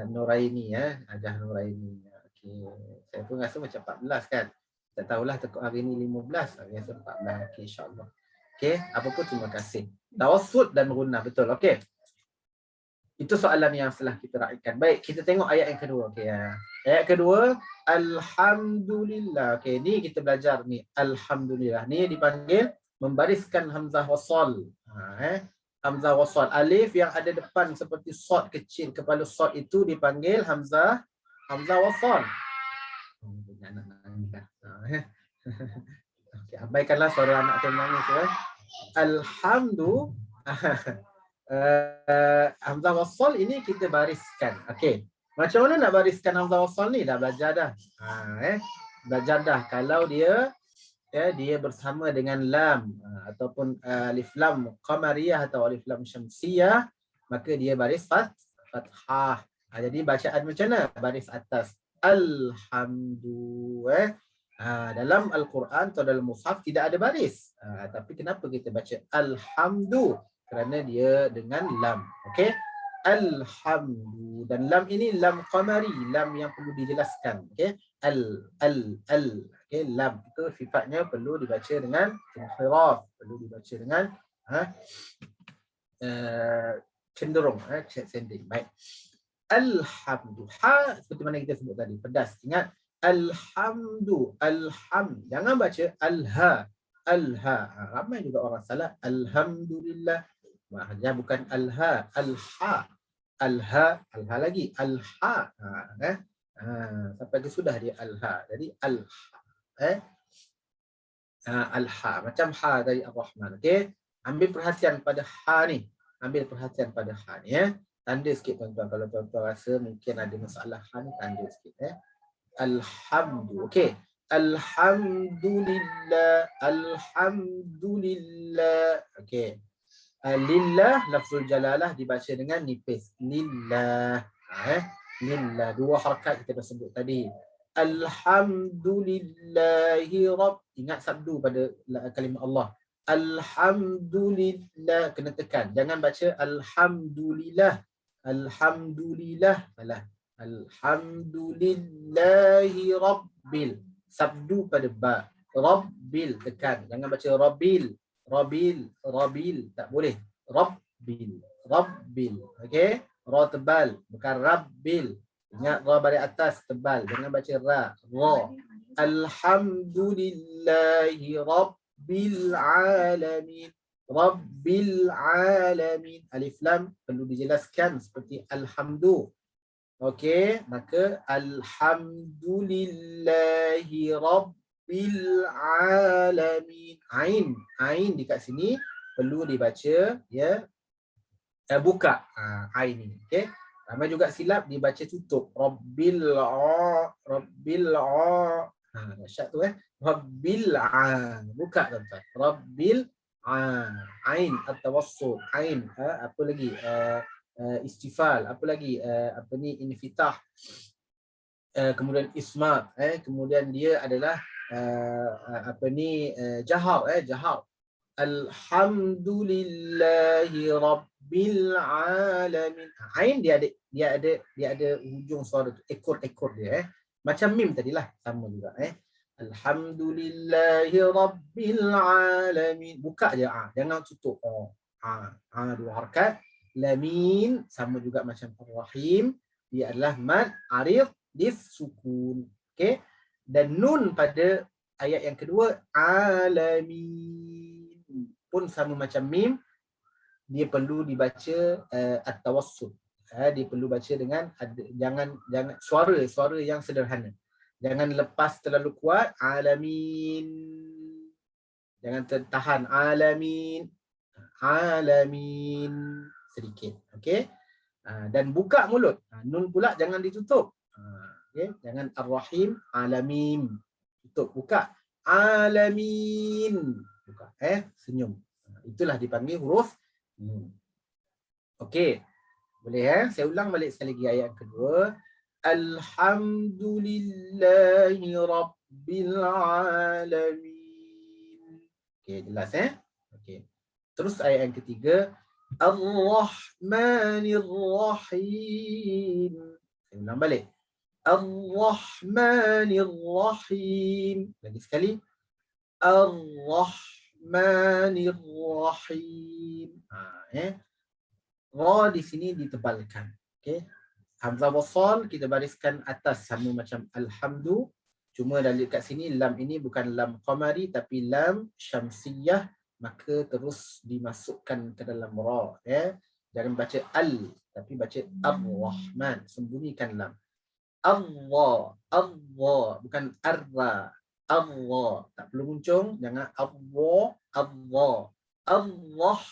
Nuraini Ajah Nuraini. Okey. Saya pun rasa macam 14 kan. Tak tahulah tekuk hari ni 15, hari rasa 14. Okey, insya-Allah. Okey, apa pun terima kasih. Tawassut dan gunnah, betul. Okey. Itu soalan yang telah kita raikan. Baik, kita tengok ayat yang kedua. Okey. Ayat kedua, alhamdulillah. Okey, ni kita belajar ni alhamdulillah. Ni dipanggil membariskan hamzah wasal. Hamzah wasal. Alif yang ada depan seperti sad kecil, kepala sad itu dipanggil hamzah wasal. Anak nangis dah. Okey, abaikanlah suara anak saya menangis ya. alhamdu hamzah wasal ini kita bariskan. Okey. Macam mana nak bariskan hamzah wasal ni? Dah belajar dah. Belajar dah kalau dia dia bersama dengan lam ataupun alif lam qamariyah atau alif lam syamsiyah, maka dia baris fathah. Jadi bacaan macam mana? Baris atas. Alhamdu. Dalam Al-Quran atau dalam mushaf tidak ada baris. Tapi kenapa kita baca alhamdu? Kerana dia dengan lam. Okey. Alhamdu, dan lam ini lam qamari, lam yang perlu dijelaskan. Okey. Okey, lam itu sifatnya perlu dibaca dengan inhiraf, perlu dibaca dengan cenderung, sending. Baik. Alhamdu. Ha seperti mana kita sebut tadi, pedas. Ingat, alhamdu, jangan baca alha. Ramai juga orang salah. Alhamdulillah. Dia bukan alha, alha lagi, alha. Sampai ke sudah dia alha. Jadi alha. Alha macam ha dari Ar-Rahman. Okey, ambil perhatian pada ha ni. Tanda sikit tuan-tuan. Kalau tuan-tuan rasa mungkin ada masalah ha ni, tanda sikit. Alhamdu. Okey. Alhamdulillah. Okey. Lillah, lafzul jalalah dibaca dengan nipis. Lillah. Lillah. Dua harakat kita dah sebut tadi. Alhamdulillahi Rabb. Ingat sabdu pada kalimah Allah. Alhamdulillah. Kena tekan. Jangan baca Alhamdulillah. Salah. Alhamdulillahi Rabbil. Sabdu pada ba. Rabbil. Tekan. Jangan baca Rabbil. Tak boleh. Rabbil. Okey. Ra tebal, bukan Rabbil. Ingat ra balik atas tebal, jangan baca ra. Alhamdulillahi Rabbil alamin. Alif lam perlu dijelaskan seperti alhamdu. Okey, maka alhamdulillahi Rabbil alamin. Ain dekat sini perlu dibaca buka ain ini. Okey. Ramai juga silap dibaca tutup. Rabbil dahsyat tu Rabbil buka tuan-tuan. Rabbil ain at-tawassul. Ain apa lagi? Istifal, apa lagi? Infitah. Kemudian ismat, kemudian dia adalah jahar. Alhamdulillahi Rabbil alamin. Ain dia ada hujung suara tu, ekor dia macam mim tadilah, sama juga Alhamdulillahi Rabbil alamin. Buka je jangan tutup. Dua harakat. Lamin sama juga macam Ar-Rahim, dia adalah mad arid sukun. Okey. Dan nun pada ayat yang kedua alamin pun sama macam mim, dia perlu dibaca at-tawassul. Dia perlu baca dengan jangan suara yang sederhana. Jangan lepas terlalu kuat alamin. Jangan tertahan alamin sedikit. Okey. Dan buka mulut. Nun pula jangan ditutup. Okay. Jangan Ar-Rahim alamin. Tutup, buka alamin. Buka senyum. Itulah dipanggil huruf nun. Okey. Boleh saya ulang balik sekali lagi ayat kedua. Alhamdulillahi Rabbil alamin. Okey, jelas Okey. Terus ayat yang ketiga, Ar-Rahmanir Rahim. Saya ulang balik. Ar-Rahmanir Rahim. Lagi sekali. Ar-Rahmanir Rahim. Ra di sini ditebalkan. Okey. Hamzah wasal kita bariskan atas sama macam alhamdu. Cuma dekat sini lam ini bukan lam qamari tapi lam syamsiyah, maka terus dimasukkan ke dalam ra. Jangan baca al tapi baca Ar-Rahman, sembunyikan lam. Allah bukan arra. Allah tak perlu muncung, jangan Allah. Allah.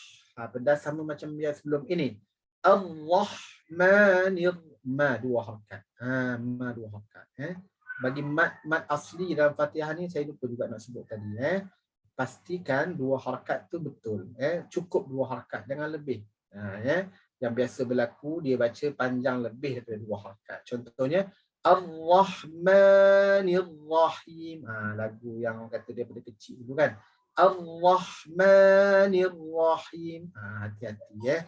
Benda sama macam yang sebelum ini. Ar-Rahmanir. Ma dua harakat. Ma dua harakat. Bagi mat asli dalam Fatihah ni saya lupa juga nak sebut tadi. Pastikan dua harakat tu betul. Cukup dua harakat, jangan lebih. Yang biasa berlaku dia baca panjang lebih daripada dua harakat. Contohnya Ar-Rahmanir Rahim. Lagu yang orang kata daripada kecil dulu kan. Ar-Rahmanir Rahim. Hati-hati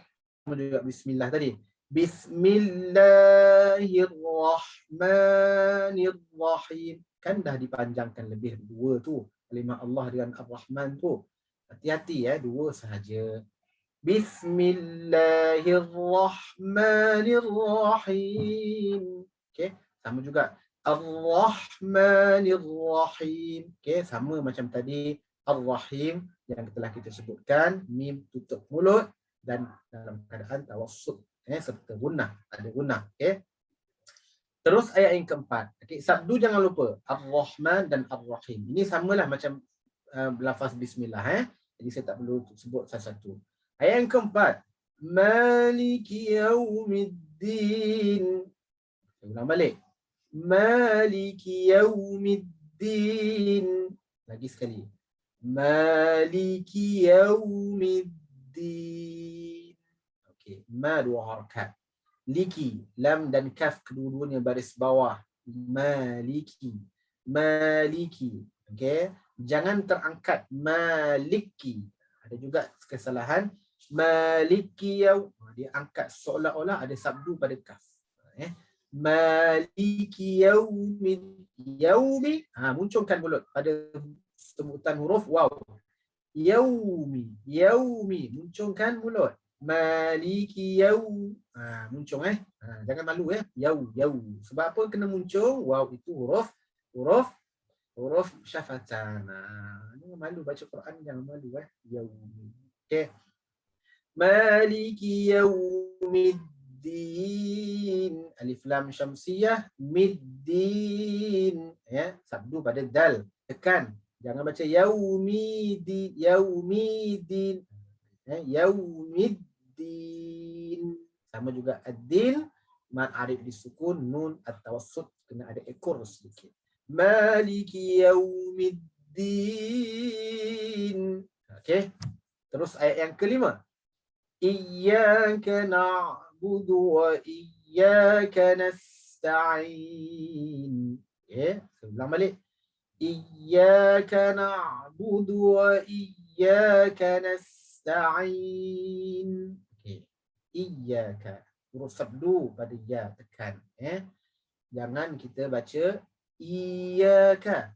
Sama juga bismillah tadi. Bismillahirrahmanirrahim. Kan dah dipanjangkan lebih dua tu. Kalimah Allah dengan Ar-Rahman tu. Hati-hati dua sahaja. Bismillahirrahmanirrahim. Okey, sama juga Ar-Rahmanirrahim. Okey, sama macam tadi Ar-Rahim yang telah kita sebutkan, mim tutup mulut dan dalam keadaan tawassut serta gunnah, ada gunnah. Okey. Terus ayat yang keempat. Okey, sabdu jangan lupa Ar-Rahman dan Ar-Rahim. Ini samalah macam lafaz bismillah Jadi saya tak perlu sebut satu-satu. Ayat yang keempat, Maliki Yaumiddin. Saya ulang balik. Maliki Yaumiddin. Lagi sekali. Maliki Yaumiddin. Okey, ma dua harakat. Liki, lam dan kaf kedua-duanya baris bawah. Maliki. Maliki. Okey, jangan terangkat maliki. Ada juga kesalahan. Maliki dia angkat seolah-olah ada sabdu pada kaf. Maliki yaumi. Munculkan mulut pada sebutan huruf waw. Yaumi, munculkan mulut. Maliki muncul jangan malu Yau. Sebab apa kena muncul? Waw itu huruf syafatan. Jangan malu baca Quran, jangan malu Yaumi. Okey. Maliki Yaumiddin. Alif lam syamsiyah, middin. Sabdu pada dal. Tekan. Jangan baca yaumidin. Yaumiddin. Sama juga ad-din, mad arif disukun, nun at-tawassut kena ada ekor sedikit. Maliki Yaumiddin. Okey. Terus ayat yang kelima. Iyyaka na'budu wa iyyaka nasta'in. Saya ulang balik. Iyyaka na'budu wa iyyaka nasta'in. Okey. Iyyaka. Huruf sabdu pada ya, tekan. Jangan kita baca iyyaka.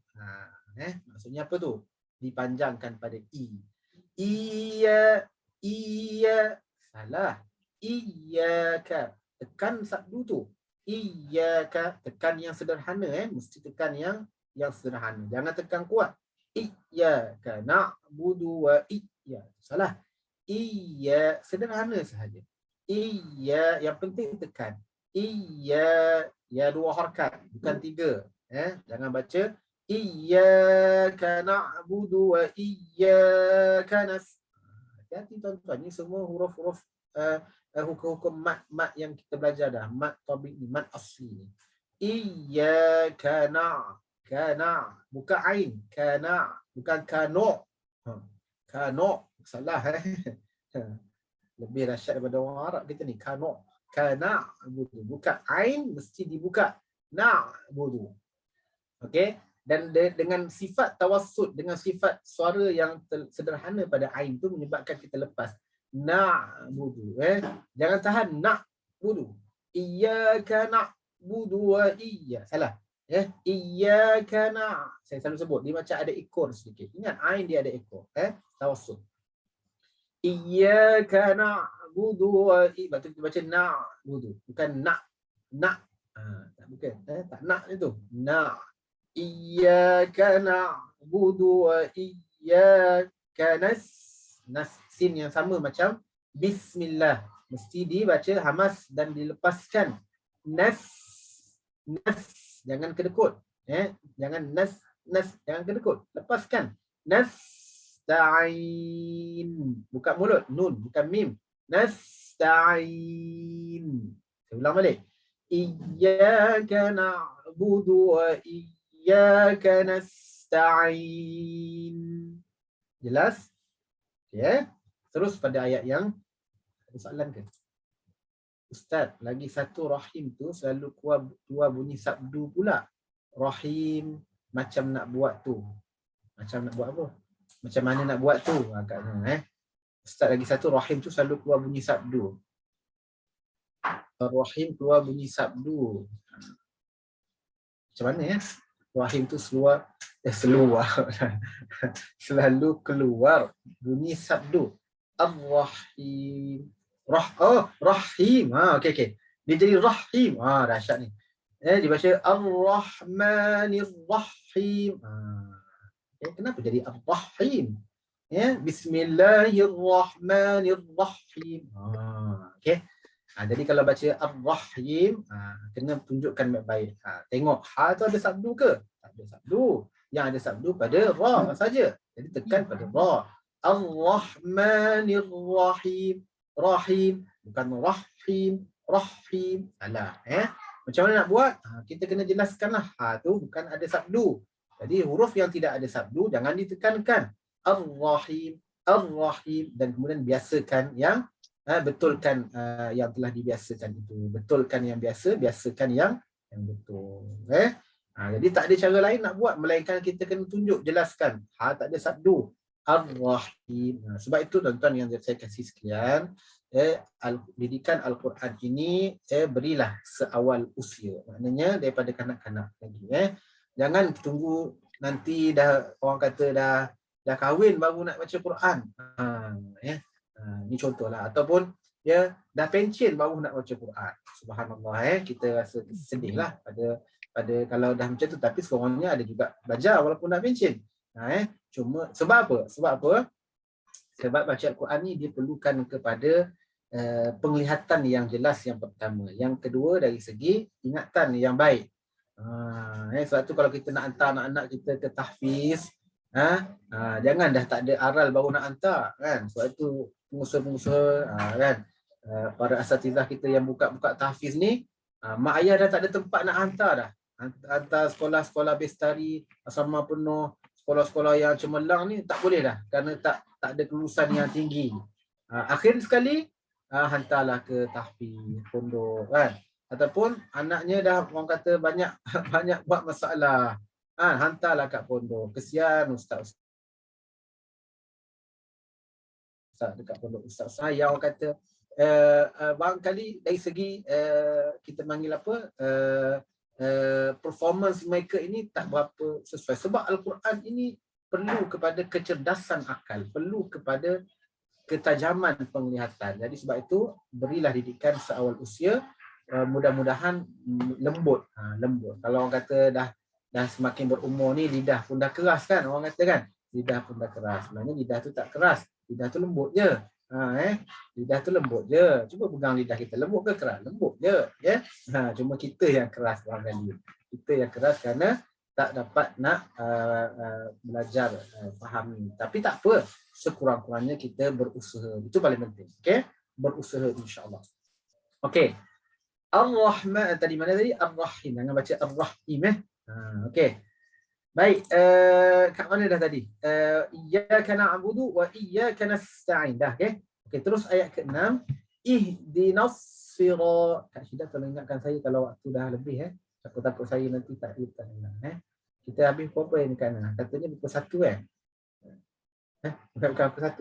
Maksudnya apa tu? Dipanjangkan pada i. Iya, salah. Iyyaka, tekan sabdu tu. Iyyaka, tekan yang sederhana mesti tekan yang sederhana. Jangan tekan kuat. Iyyaka na'budu wa iyya. Salah. Iyya, sederhana sahaja. Iyya, yang penting tekan. Iyya, ya dua harakat, bukan tiga. Jangan baca iyyaka na'budu wa iyyaka nasta'in. Hati-hati tuan-tuan, ni semua huruf-huruf hukum-hukum mat yang kita belajar dah. Mat tabi'i, mat asli. Iyyaka kana, bukan ain. Kana, bukan kano. Kano, salah Lebih dahsyat daripada orang Arab kita ni. Kano. Kana budu. Buka ain, mesti dibuka. Na'budu. Okey. Dan dengan sifat tawassut, dengan sifat suara yang sederhana pada ain tu menyebabkan kita lepas. Na'budu. Jangan tahan. Na'budu. Iyyaka na'budu wa iyya. Salah. Iyyaka saya selalu sebut, dia macam ada ekor sedikit. Ingat, ain dia ada ekor. Tawassut. Iyyaka na'budu wa iyya. Betul kita baca na'budu. Bukan bukan. Tak nak itu. Iyyaka na'budu wa iyyaka sin yang sama macam bismillah. Mesti dibaca hamas dan dilepaskan. Nas. Jangan kedekut. Jangan nas, jangan kedekut. Lepaskan. nasta'in. Buka mulut, nun, bukan mim. Nasta'in. Saya ulang balik. Iyyaka na'budu wa iyyaka nasta'in. Jelas? Ya. Terus pada ayat yang ada soalan ke? Ustaz, lagi satu rahim tu selalu keluar bunyi sabdu pula. Rahim macam nak buat tu. Macam nak buat apa? Macam mana nak buat tu agaknya Ustaz, lagi satu rahim tu selalu keluar bunyi sabdu. Rahim keluar bunyi sabdu. Macam mana ya? Rahim tu selalu keluar bunyi sabdu. Ar-Rahim. Rahim. Okey. Dia jadi Rahim. Dahsyat ni. Dibaca Ar-Rahmanir Rahim. Kenapa jadi Ar-Rahim? Ya, Bismillahirrahmanirrahim. Okey. Jadi kalau baca Ar-Rahim, kena tunjukkan baik-baik. Tengok ha tu ada sabdu ke? Tak ada sabdu. Yang ada sabdu pada ra saja. Jadi tekan pada ra. Ar-Rahmanir-Rahim. Rahim, bukan Rahim. Rahim. Salah. Macam mana nak buat? Kita kena jelaskanlah. Ha tu bukan ada sabdu. Jadi huruf yang tidak ada sabdu jangan ditekankan. Ar-Rahim. Ar-Rahim. Dan kemudian biasakan yang betulkan yang telah dibiasakan itu. Betulkan yang biasa, biasakan yang betul. Jadi tak ada cara lain nak buat melainkan kita kena tunjuk, jelaskan. Tak ada sabdu. Ar-Rahim. Sebab itu tuan-tuan yang saya kasih sekalian, didikan Al-Quran ini berilah seawal usia. Maknanya daripada kanak-kanak lagi. Jangan tunggu nanti dah orang kata dah kahwin baru nak baca Quran. Ni contohlah. Ataupun dah pencen baru nak baca Quran. Subhanallah. Kita rasa sedih lah pada kalau dah macam tu. Tapi sekurang-kurangnya ada juga belajar walaupun dah pencen. Cuma sebab apa? Sebab baca Al-Quran ni dia perlukan kepada penglihatan yang jelas yang pertama. Yang kedua dari segi ingatan yang baik. Sebab tu kalau kita nak hantar anak-anak kita ke tahfiz, jangan dah tak ada aral baru nak hantar kan. Sebab itu pengusaha-pengusaha kan, para asatizah kita yang buka-buka tahfiz ni, mak ayah dah tak ada tempat nak hantar dah. Hantar sekolah-sekolah bestari, asrama penuh, sekolah-sekolah yang cemerlang ni tak boleh dah kerana tak ada kelulusan yang tinggi. Akhir sekali hantarlah ke tahfiz, pondok kan. Ataupun anaknya dah orang kata banyak buat masalah, hantarlah kat pondok. Kesian ustaz dekat pondok ustaz yang orang kata barangkali dari segi kita panggil apa, performance mereka ini tak berapa sesuai. Sebab Al-Quran ini perlu kepada kecerdasan akal, perlu kepada ketajaman penglihatan. Jadi sebab itu berilah didikan seawal usia. Mudah-mudahan lembut. Kalau orang kata dah semakin berumur ni lidah pun dah keras kan, orang kata kan, lidah pun dah keras. Sebenarnya lidah tu tak keras, lidah tu lembut je. Lidah tu lembut je. Cuba pegang lidah kita, lembut ke keras? Lembut je, ya. Cuma kita yang keras barangkali. Kita yang keras kerana tak dapat nak belajar fahami. Tapi tak apa, sekurang-kurangnya kita berusaha. Itu paling penting. Okey? Berusaha insya-Allah. Okey. Ar-Rahman tadi mana tadi? Ar-Rahim. Jangan baca Ar-Rahim okey. Baik, kat mana dah tadi? Iyyaka na'budu wa iyyaka nasta'in. Dah, okey. Okey, terus ayat ke-6. Ihdinas sirat. Kak Syida tolong ingatkan saya kalau waktu dah lebih takut saya nanti tak ingat. Kita habis berapa ni kan? Katanya pukul 1 bukan pukul 1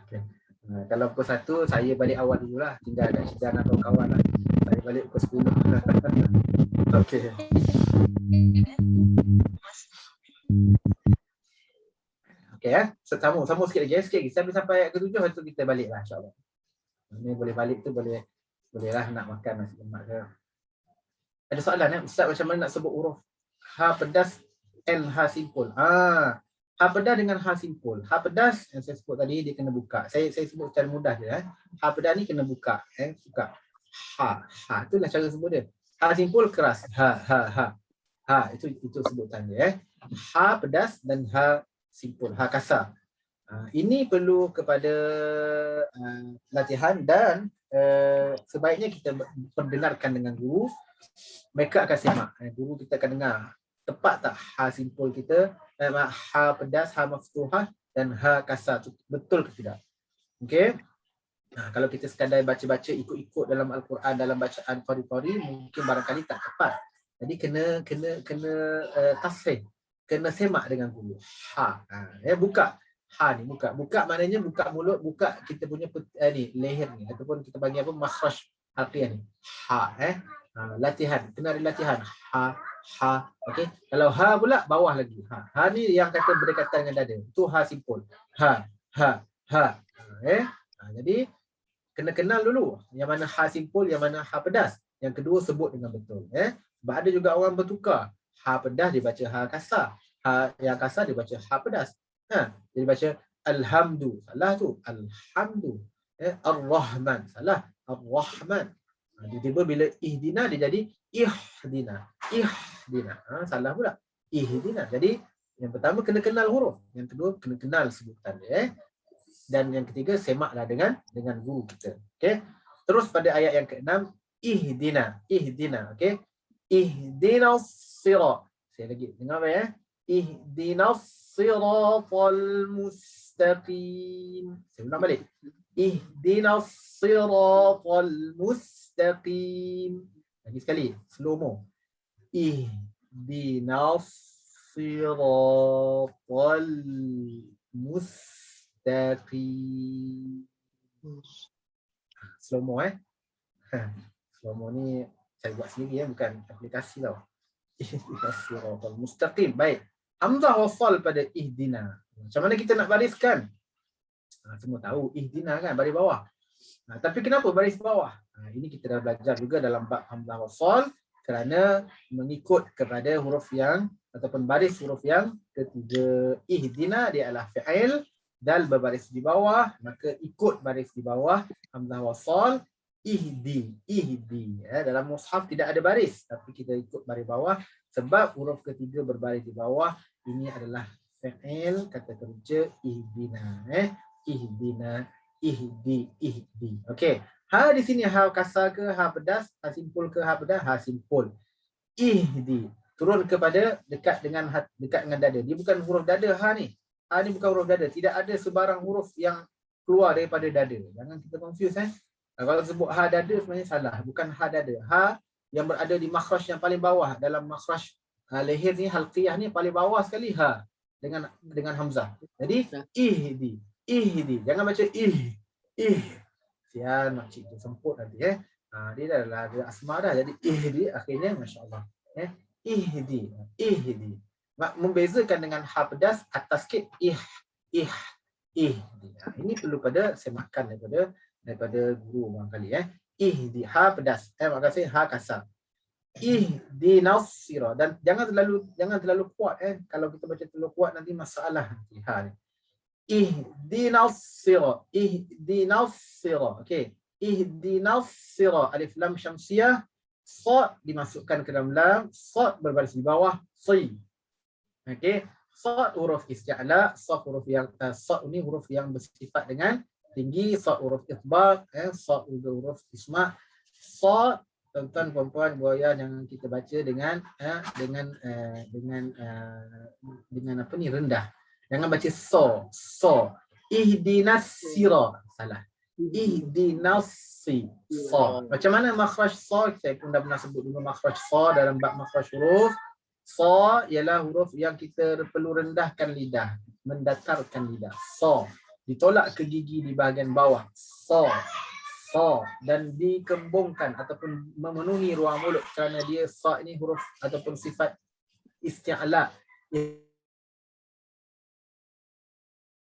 okey. Kalau pukul 1 saya balik awal dululah, tinggal kat Syida dan kawan-kawan lah. Saya balik pukul 10. Okey. Okey sama sikit lagi sikit lagi. Sampai ayat ke-7 tu kita baliklah insya-Allah. Ini boleh balik tu bolehlah nak makan nasi lemak ke. Ada soalan Ustaz, macam mana nak sebut huruf ha pedas and ha simpul? Ha pedas dengan ha simpul. Ha pedas yang saya sebut tadi dia kena buka. Saya sebut secara mudah je Ha pedas ni kena buka, buka. Ha itulah cara sebut dia. Ha simpul keras. Ha itu sebutan dia Ha pedas dan ha simpul, ha kasar. Ini perlu kepada latihan dan sebaiknya kita perdengarkan dengan guru. Mereka akan semak. Guru kita akan dengar tepat tak ha simpul kita, ha pedas, ha maftuhah dan ha kasar tu betul ke tidak. Okey. Kalau kita sekadar baca-baca ikut-ikut dalam Al-Quran, dalam bacaan qari-qari, mungkin barangkali tak tepat. Jadi kena tasrih, kena semak dengan guru. Buka. Ha ni buka maknanya buka mulut, buka kita punya leher ni ataupun kita panggil apa, makhraj halqiyah ni. Latihan, kena ada latihan. Ha. Okey. Kalau ha pula bawah lagi. Ha ni yang kata berdekatan dengan dada. Itu ha simpul. Ha. Jadi kena kenal dulu yang mana ha simpul, yang mana ha pedas. Yang kedua sebut dengan betul. Sebab ada juga orang bertukar. Ha pedas dia baca ha kasar. Ha yang kasar dia baca ha pedas. Jadi baca alhamdu, salah tu. Alhamdu. Ar-Rahman, salah. Ar-Rahman. Tiba-tiba bila ihdina dia jadi ihdina. Salah pula. Ihdina. Jadi yang pertama kena kenal huruf. Yang kedua kena kenal sebutan dia. Dan yang ketiga semaklah dengan guru kita. Okey. Terus pada ayat yang ke-6 ihdina. Okey. Ihdinas sirat. Saya lagi dengar apa ya? Ihdinas siratal mustaqim. Saya ulang balik. Ihdinas siratal mustaqim. Lagi sekali, slow mo. Ihdinas siratal mustaqim. Slow mo Slow mo ni saya buat sendiri bukan aplikasi tau. Ihdinas siratal mustaqim. Baik. Hamzah wasal pada ihdina. Macam mana kita nak bariskan? Semua tahu ihdina kan baris bawah. Tapi kenapa baris bawah? Ini kita dah belajar juga dalam bab hamzah wasal kerana mengikut kepada huruf yang ataupun baris huruf yang ketiga. Ihdina dia adalah fi'il, dal berbaris di bawah, maka ikut baris di bawah hamzah wasal. Ihdi. Dalam mushaf tidak ada baris, tapi kita ikut baris bawah sebab huruf ketiga berbaris di bawah. Ini adalah fi'il kata kerja ihdina. Ihdina, ihdi. Okey. Ha di sini ha kasar ke ha pedas, ha simpul ke ha pedas, ha simpul. Ihdi turun kepada dekat dengan dada. Dia bukan huruf dada ha ni. Ha ni bukan huruf dada. Tidak ada sebarang huruf yang keluar daripada dada. Jangan kita confuse Kalau sebut ha dada sebenarnya salah. Bukan ha dada. Ha yang berada di makhraj yang paling bawah dalam makhraj leher ni, halqiyah ni paling bawah sekali ha dengan hamzah. Jadi ihdi. Jangan baca ih. Sian makcik tu semput nanti dia dah ada asma dah. Jadi ihdi akhirnya masya-Allah. Ihdi. Membezakan dengan ha pedas atas sikit ihdi. Ini perlu pada semakan daripada guru barangkali ihdi ha pedas. Maka saya ha kasar. Ihdinas sirat. Dan jangan terlalu kuat kalau kita baca terlalu kuat nanti masalah nanti ha ni. Ihdinas sirat. Okey. Ihdinas sirat. Alif lam syamsiah. Sad dimasukkan ke dalam lam. Sad berbaris di bawah. Si. Okey. Sad huruf isti'la. Sad huruf yang sad ini huruf yang bersifat dengan tinggi. Sad huruf ithbat. Sad huruf isma'. Sad tuan-tuan puan-puan buaya yang kita baca dengan apa ni rendah. Jangan baca so. Ihdinas sira. Salah. Ihdinas sa. Macam mana makhraj sa? Saya pun dah pernah sebut dulu makhraj sa dalam bab makhraj huruf. Sa ialah huruf yang kita perlu rendahkan lidah, mendatarkan lidah. Sa. Ditolak ke gigi di bahagian bawah. Sa. Dan dikembungkan ataupun memenuhi ruang mulut kerana dia sa ini huruf ataupun sifat isti'la.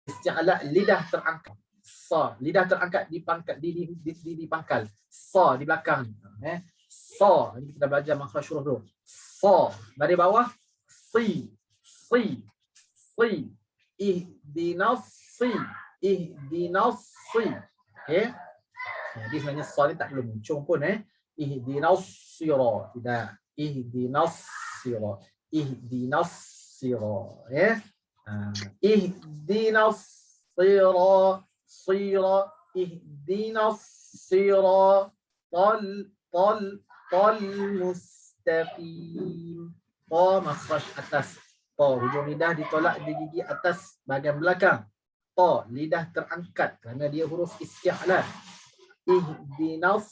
Isti'la lidah terangkat. Sa, lidah terangkat dipangkat dipangkal. Sa di belakang. Sa, ini kita belajar makhraj huruf dulu. Sa, dari bawah si. Ihdinas si. Okey. Jadi sebenarnya sa ni tak perlu muncung pun ihdinas sira. Tidak. Ihdinas sira. Ihdinas siratal mustaqim. Ta makhraj atas. Ta hujung lidah ditolak di gigi atas bahagian belakang. Ta lidah terangkat kerana dia huruf isti'la. Ihdinas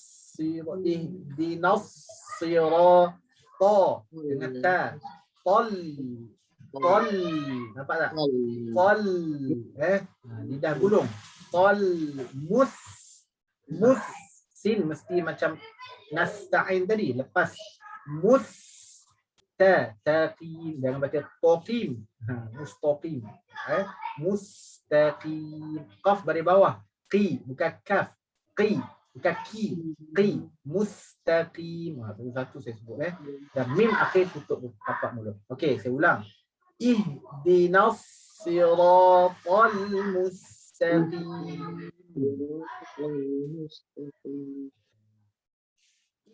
siratal dengan ta. Tol. Nampak tak? Tol. Lidah gulung. Tol mus. Sin mesti macam nasta'in tadi lepas. Mustaqim. Jangan baca taqim. Mustaqim. Mustaqim. Qaf baris bawah. Qi bukan kaf. Qi bukan ki. Qi. Mustaqim. Satu saya sebut dan mim akhir tutup tapak mulut. Okey, saya ulang. Ihdinas siratal mustaqim.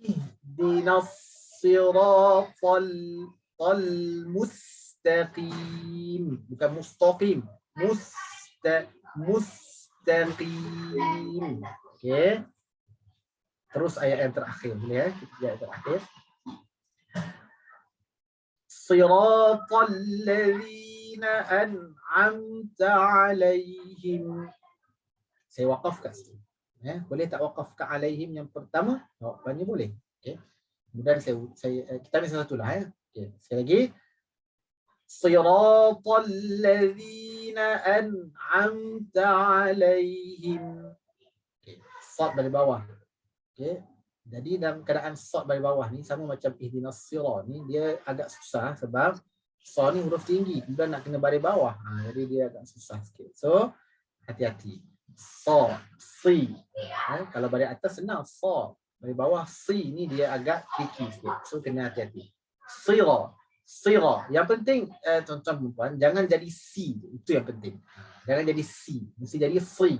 Ihdinas siratal mustaqim. Bukan mustaqim. Mustaqim. Okey. Terus ayat yang terakhir boleh ayat terakhir. Siratal ladzina an'amta 'alaihim. Saya waqaf kat situ. Boleh tak waqaf kat alaihim yang pertama? Jawapannya boleh. Okey. Kemudian kita ambil satu-satulah Okey, sekali lagi. Siratal ladzina an'amta 'alaihim. Okey, sad dari bawah. Okey. Jadi dalam keadaan sad dari bawah ni sama macam ihdinas sirat ni dia agak susah sebab sa ni huruf tinggi, kemudian nak kena baris bawah. Jadi dia agak susah sikit. So hati-hati. Sa, si. Kalau baris atas senang sa. Baris bawah si ni dia agak tricky sikit. So kena hati-hati. Sira. Yang penting tuan-tuan perempuan jangan jadi si. Itu yang penting. Jangan jadi si. Mesti jadi si.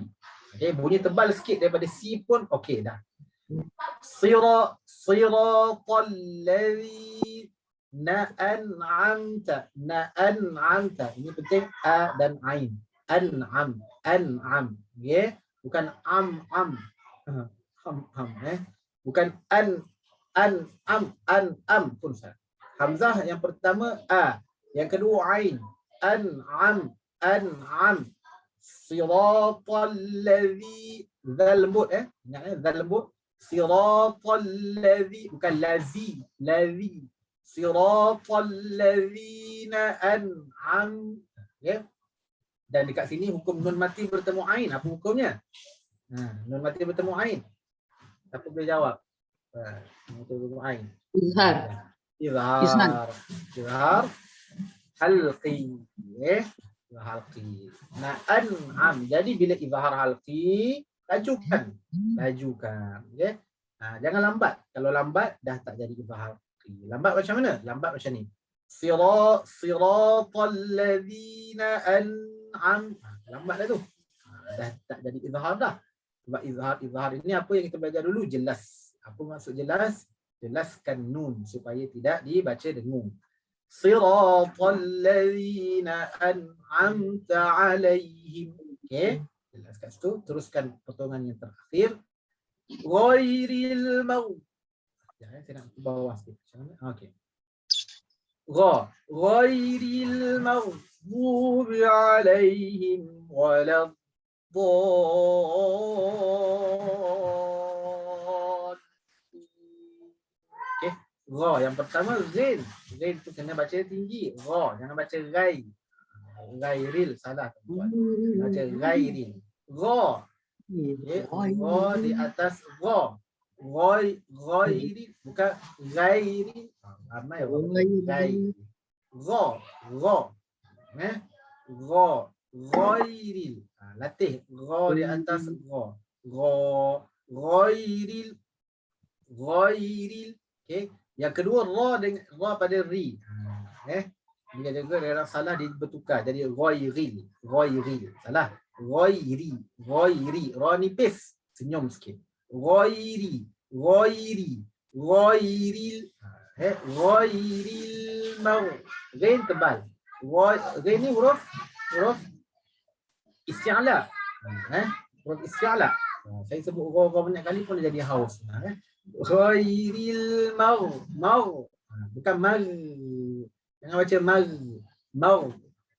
Okey, bunyi tebal sikit daripada si pun okey dah. Siratal ladzina an'amta. Ini penting a dan ain. An'am. Okey, bukan am. Bukan an pun sah. Hamzah yang pertama a, yang kedua ain. An'am. Siratal ladzi zal lembut ingat zal lembut. Siratal ladzi bukan lazi. Siratal ladzina an'am. Dan dekat sini hukum nun mati bertemu ain. Apa hukumnya? Nun mati bertemu ain. Siapa boleh jawab? Nun mati bertemu ain. Izhar. Halqi. Halqi. An'am. Jadi bila izhar halqi, lajukan. Okay? Jangan lambat. Kalau lambat dah tak jadi izhar halqi. Lambat macam mana? Lambat macam ni. Siratal ladzina an'am. Lambat dah tu. Dah tak jadi izhar dah. Sebab izhar ini apa yang kita belajar dulu? Jelas. Apa maksud jelas? Jelaskan nun supaya tidak dibaca dengung. Siratal ladzina an'amta 'alaihim. Okey, jelas kat situ. Teruskan potongan yang terakhir. Ghairil maghdubi. Saya nak ke bawah sikit. Okey. Ghairil maghdubi 'alaihim waladdallin. Ra yang pertama zain. Zain tu kena baca tinggi. Ra, jangan baca gai. Ghairil salah tuan. Baca ghairil. Ra. Ra di atas ra. Ghairil bukan ghairil. Ramai gai. Ra. Ra. Ghairil. Latih ra di atas ra. Ghairil. Okey. Yang kedua ra pada ri. Bila juga ada salah dia bertukar jadi ghairil. Salah. Ghairi. Ra nipis. Senyum sikit. Ghairil. Ghairil mau. Ghain tebal. Ghain ni huruf huruf isti'la. Huruf isti'la. Saya sebut roh banyak kali pun dia jadi haus. Ghairil mau. Bukan mar. Jangan baca mar. Mau.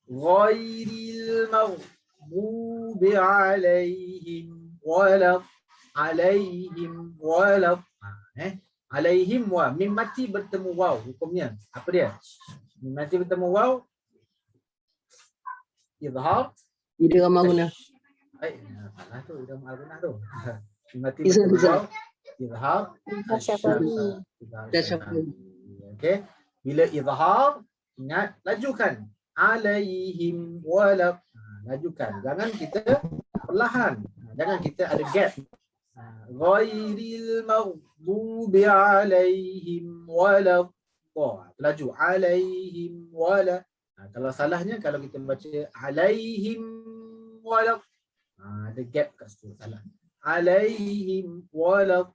Ghairil maghdubi alaihim walad alaihim wa mim mati bertemu waw hukumnya apa dia? Mim mati bertemu waw izhar idgham guna. salah tu idgham al-gunah tu. Mim mati bertemu waw izhar Tasyafuh. okey, bila izhar ingat lajukan alaihim walad, lajukan, jangan kita perlahan, jangan kita ada gap. Ghairil maghdubi alaihim walad, laju alaihim walad. Kalau salahnya kalau kita baca alaihim walad, ada gap kat situ, salah. Alaihim walad,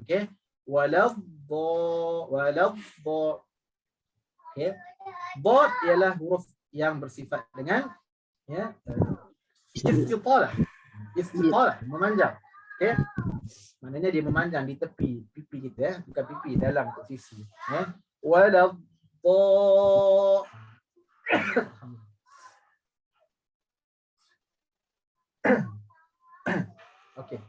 okey, walad, okey. Dad ialah huruf yang bersifat dengan istitalah, memanjang. Okey. Maknanya dia memanjang di tepi pipi kita, bukan pipi, dalam posisi. Walad. Okey.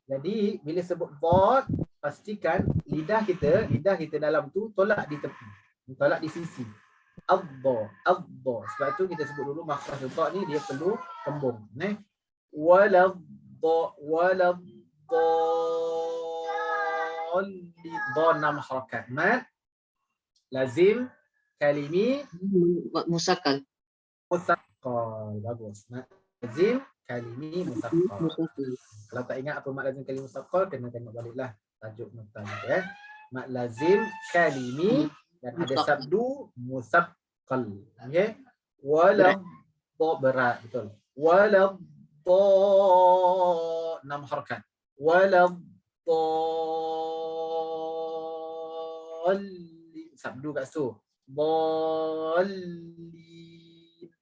Jadi bila sebut dad, pastikan lidah kita dalam tu tolak di tepi. Tolak di sisi. Adda. Sebab tu kita sebut dulu makhraj dha ni dia perlu tembung. Walad dha 6 harakat. Mad lazim kalimi Musakkal. bagus. Mad lazim kalimi musaqqal. Kalau tak ingat apa mad lazim kalimi musaqqal, kena tengok baliklah tajuk nota ni Mad lazim kalimi dan ada sabdu musaqqal. Okey. Walad berat, betul. Walad 6 harakat. Walad sabdu kat situ.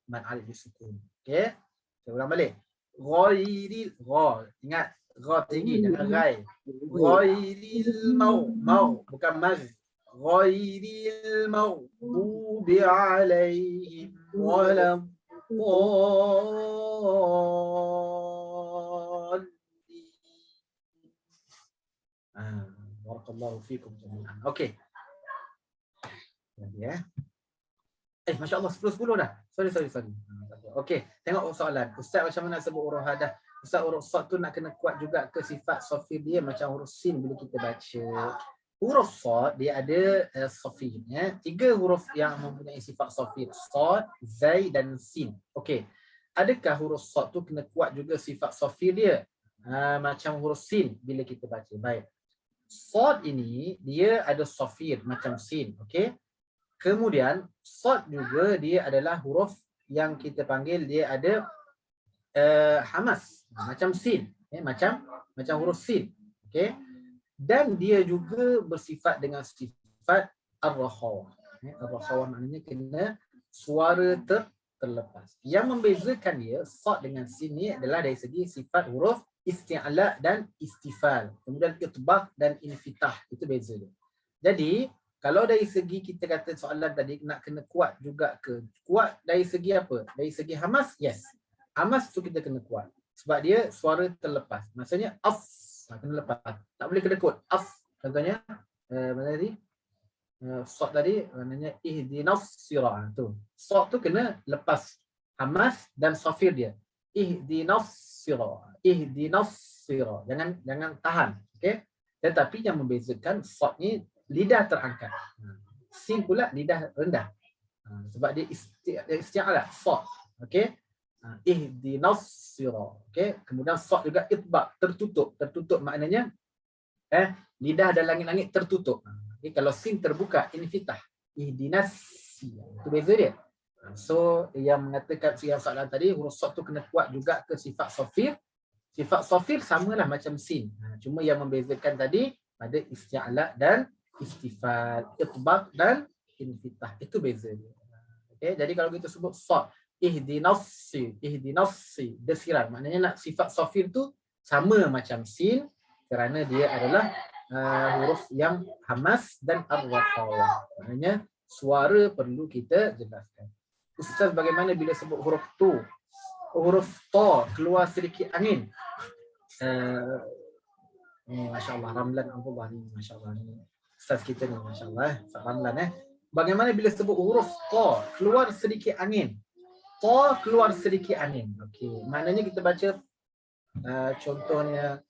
Mad alif disukun. Okey. Saya ulang balik. Ghairil ingat gha tinggi, jangan rai. Ghairil mau bukan mar. Ghairil maghdubi alaihim walad barakallahu fikum jami'an. Okey. Ya. Masya-Allah 10 dah. Sorry. Okey, tengok soalan. Ustaz macam mana sebut huruf hadah? Ustaz huruf sad tu nak kena kuat juga ke sifat safir dia macam huruf sin bila kita baca. Huruf sad dia ada safir ya. 3 huruf yang mempunyai sifat safir. Sad, zai dan sin. Okey. Adakah huruf sad tu kena kuat juga sifat safir dia? Macam huruf sin bila kita baca. Baik. Sad ini dia ada safir macam sin, okey. Kemudian sad juga dia adalah huruf yang kita panggil dia ada hamas macam sin, macam huruf sin, okey. Dan dia juga bersifat dengan sifat ar-rakhawah. Ar-rakhawah maknanya kena suara terlepas. Yang membezakan dia sad dengan sin ni adalah dari segi sifat huruf isti'la dan istifal. Kemudian itbaq dan infitah, itu beza dia. Jadi kalau dari segi kita kata soalan tadi nak kena kuat juga ke? Kuat dari segi apa? Dari segi hamas? Yes. Hamas tu kita kena kuat. Sebab dia suara terlepas. Maksudnya af kena lepas. Tak boleh kedekut. Af. Contohnya mana tadi? Sad tadi maknanya ihdinas sirah tu. Sad tu kena lepas hamas dan safir dia. Ihdinas sirah. Jangan tahan. Okey. Tetapi yang membezakan sad ni lidah terangkat. Sin pula lidah rendah. Sebab dia isti'ala sad. Okey. Ihdinas sirah. Okey. Kemudian sad juga itbaq, tertutup. Tertutup maknanya lidah dan langit-langit tertutup. Okay. Kalau sin terbuka, infitah. Ihdinas sirah. Itu beza dia. So yang mengatakan yang soalan tadi huruf sad tu kena kuat juga ke sifat safir. Sifat safir samalah macam sin. Cuma yang membezakan tadi pada isti'la dan istifal, itbaq dan infitah. Itu beza dia. Okay, jadi kalau kita sebut sad, ihdinas-si, desiran. Maknanya nak sifat safir tu sama macam sin kerana dia adalah huruf yang hamas dan ar-raqawah. Maknanya suara perlu kita jelaskan. Ustaz, bagaimana bila sebut huruf tu? Huruf ta keluar sedikit angin. Masya-Allah, Ramlan Abdullah ni, masya-Allah ni. Ustaz kita ni, masya-Allah, Ustaz Ramlan Bagaimana bila sebut huruf ta keluar sedikit angin? Ta keluar sedikit angin. Okey, maknanya kita baca contohnya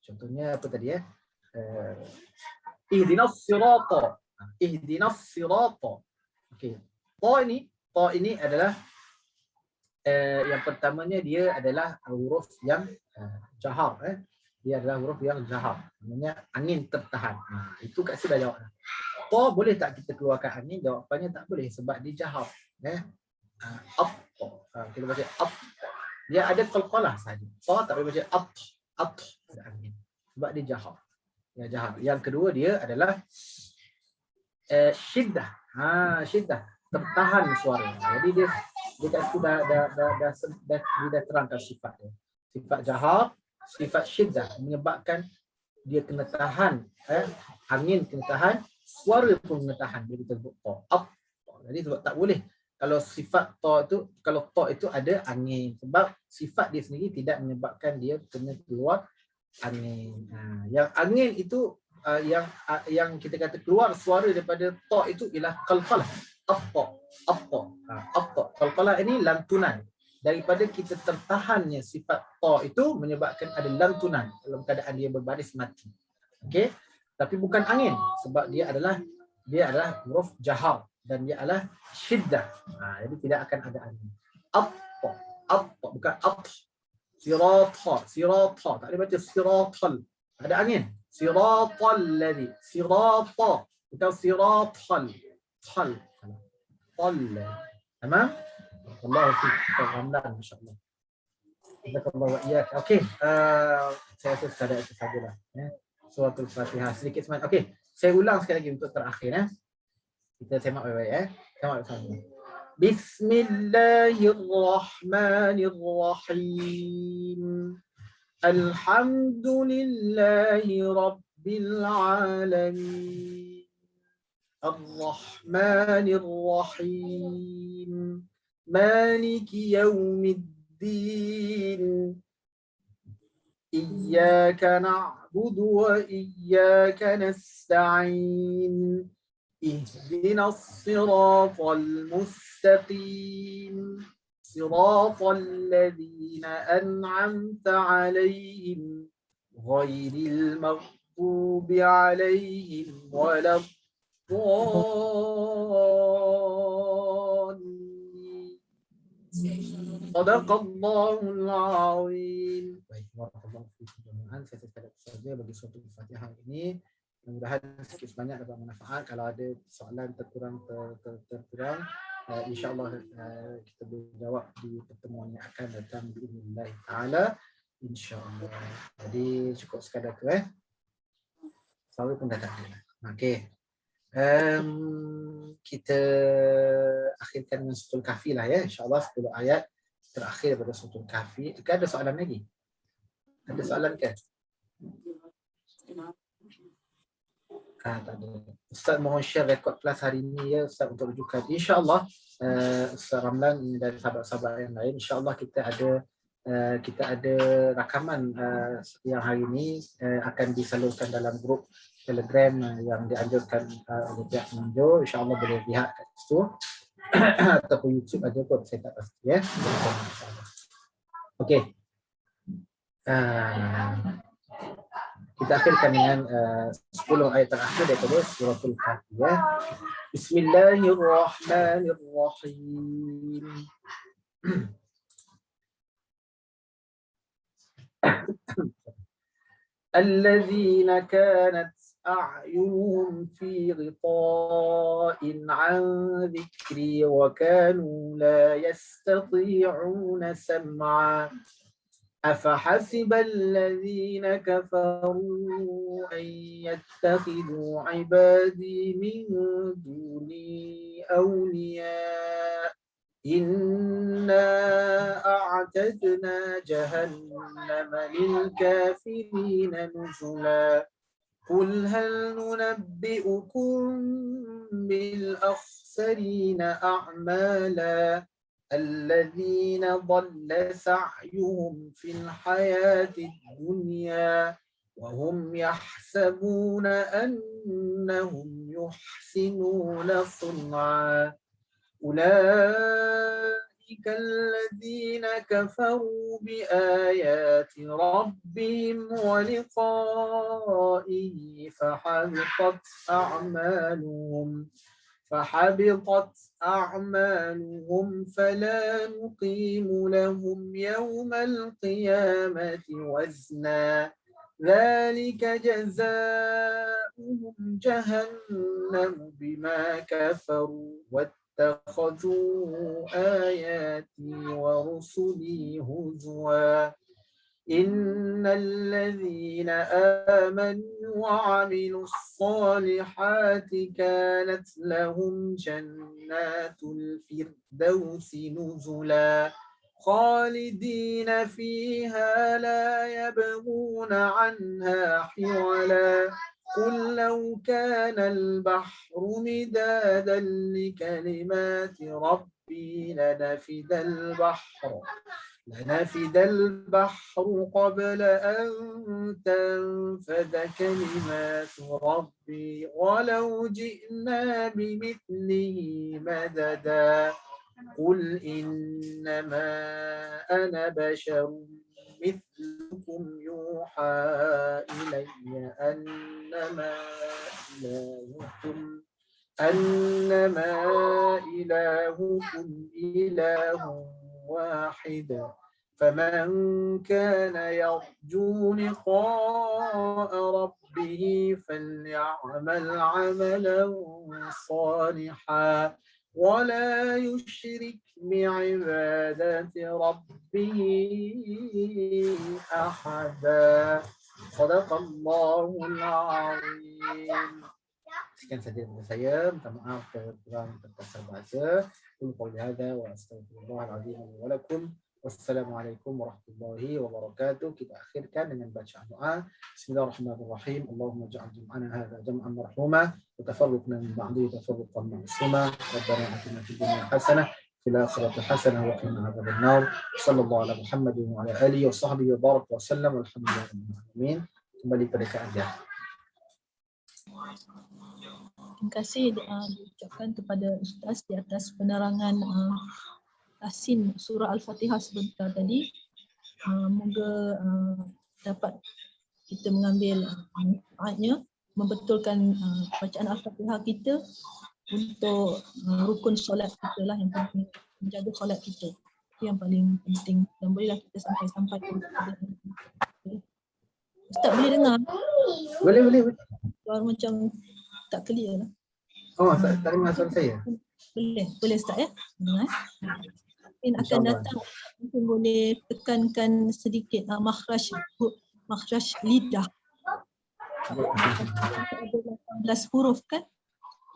contohnya apa tadi ya? Ihdinas sirata. Ihdinas sirata. Okey. Ta ini adalah yang pertamanya dia adalah huruf yang jahar. Dia adalah huruf yang jahar. Maksudnya angin tertahan. Itu Kak sudah jawab. Ta boleh tak kita keluarkan angin? Jawapannya tak boleh sebab dia jahar. Kita baca at. Dia ada qalqalah saja. Ta tak boleh baca at angin sebab dia jahar. Ya, jahar. Yang kedua dia adalah syiddah. Syiddah, tertahan suara. Jadi dia kat situ dah terangkan sifat dia. Sifat jahar, sifat syiddah menyebabkan dia kena tahan, angin kena tahan, suara pun kena tahan. Dia kita sebut ta. Jadi sebab tak boleh kalau sifat ta itu, kalau ta itu ada angin, sebab sifat dia sendiri tidak menyebabkan dia kena keluar angin. Yang angin itu yang kita kata keluar suara daripada ta itu ialah qalqalah. Qalqalah ini lantunan. Daripada kita tertahannya sifat ta itu menyebabkan ada lantunan dalam keadaan dia berbaris mati. Okey, tapi bukan angin sebab dia adalah huruf jahar dan dia adalah syiddah. Jadi tidak akan ada angin. Bukan sirata. Tak boleh baca siratal. Ada angin. Siratal ladzi. Sirata. Bukan siratal. Tal. Tamam? Allah fiik. Alhamdulillah, masya-Allah. Jazakallahu wa iyyak. Okey. Saya rasa sekadar itu sajalah. Suratul Fatihah sedikit semangat. Okey. Saya ulang sekali lagi untuk terakhir. Kita semak baik-baik. Semak bersama. Bismillahirrahmanirrahim. Alhamdulillahi rabbil alamin. Ar-Rahmanir-Rahim. Maliki yaumiddin. Iyyaka na'budu wa iyyaka nasta'in. اهدنا الصراط المستقيم صراط الذين أنعمت عليهم غير المغضوب عليهم ولا الضالين صدق الله العظيم. Baik, barakallahu fiikum jami'an. Saya cakap saja bagi suratul Fatihah ini. Mudah-mudahan sikit sebanyak dapat manfaat. Kalau ada soalan terkurang, insya-Allah kita boleh jawab di pertemuan yang akan datang biidznillah taala, insya-Allah. Jadi cukup sekadar tu Soal pun dah tak ada. Okey. Kita akhirkan dengan suratul Kahfi lah ya, insya-Allah 10 ayat terakhir pada suratul Kahfi. Ada soalan lagi? Ada soalan ke? Tak ada. Ustaz mohon share rekod kelas hari ini ya Ustaz untuk rujukan. InsyaAllah Ustaz Ramlan dan sahabat-sahabat yang lain, InsyaAllah kita ada rakaman yang hari ini akan disalurkan dalam grup Telegram yang dianjurkan oleh pihak penunjuk. InsyaAllah boleh lihat kat situ ataupun YouTube ada kot, saya tak pasti ya. Okey. Kita akhirkan dengan 10 ayat terakhir daripada suratul Kahfi ya. Bismillahirrahmanirrahim. Allazina kanat a'yunuhum fi ghita'in 'an dhikri wa kanu la yastati'una sam'a. أفحسب الذين كفروا أن يتخذوا عبادي من دوني أولياء إنا أعتدنا جهنم للكافرين نزلا قل هل ننبئكم بالأخسرين أعمالا الذين ضل سعيهم في الحياة الدنيا وهم يحسبون أنهم يحسنون صنعا أولئك الذين كفروا بآيات ربهم ولقائه فحبطت أعمالهم فلا نقيم لهم يوم القيامة وزنا ذلك جزاؤهم جهنم بما كفروا واتخذوا آياتي ورسلي هزوا إن الذين آمنوا وعملوا الصالحات كانت لهم جنات الفردوس نزلا خالدين فيها لا يبغون عنها حولا قل لو كان البحر مدادا لكلمات ربي لنفد البحر قبل أن تنفد كلمات ربي ولو جئنا بمثله مددا قل إنما أنا بشر مثلكم يوحى إلي أنما إلهكم إله واحد فمن كان يرجو لقاء ربه فليعمل عملا صالحا ولا يشرك بعبادة ربه أحدا صدق الله العظيم. Sekian saja dari saya. Minta maaf kurang terkasar bahasa. Qul hadza wa astaghfirullah al-azim wa lakum. Wassalamualaikum warahmatullahi wabarakatuh. Kita akhirkan dengan bacaan doa. Bismillahirrahmanirrahim. Allahumma ja'al jam'ana hadza jam'an marhuma wa tafarruqna min ba'dihi tafarruqan ma'suma. Rabbana atina fid dunya hasanah fil akhirati hasanah wa qina adzaban nar. Sallallahu ala Muhammadin wa ala alihi wa sahbihi wa baraka wa sallam. Walhamdulillahirabbil alamin. Kembali pada Kak Azhar. Terima kasih diucapkan kepada Ustaz di atas penerangan Tasin surah Al-Fatihah sebentar tadi. Moga dapat kita mengambil manfaatnya, membetulkan bacaan Al-Fatihah kita untuk rukun solat kita lah, yang penting menjaga solat kita. Itu yang paling penting, dan bolehlah kita sampai-sampai. Ustaz boleh dengar? Boleh. Suara macam tak clear lah. Oh, tak dengar suara saya? Boleh Ustaz ya? Dengar. Mungkin akan datang, mungkin boleh tekankan sedikit makhraj lidah. Ada 18 huruf kan?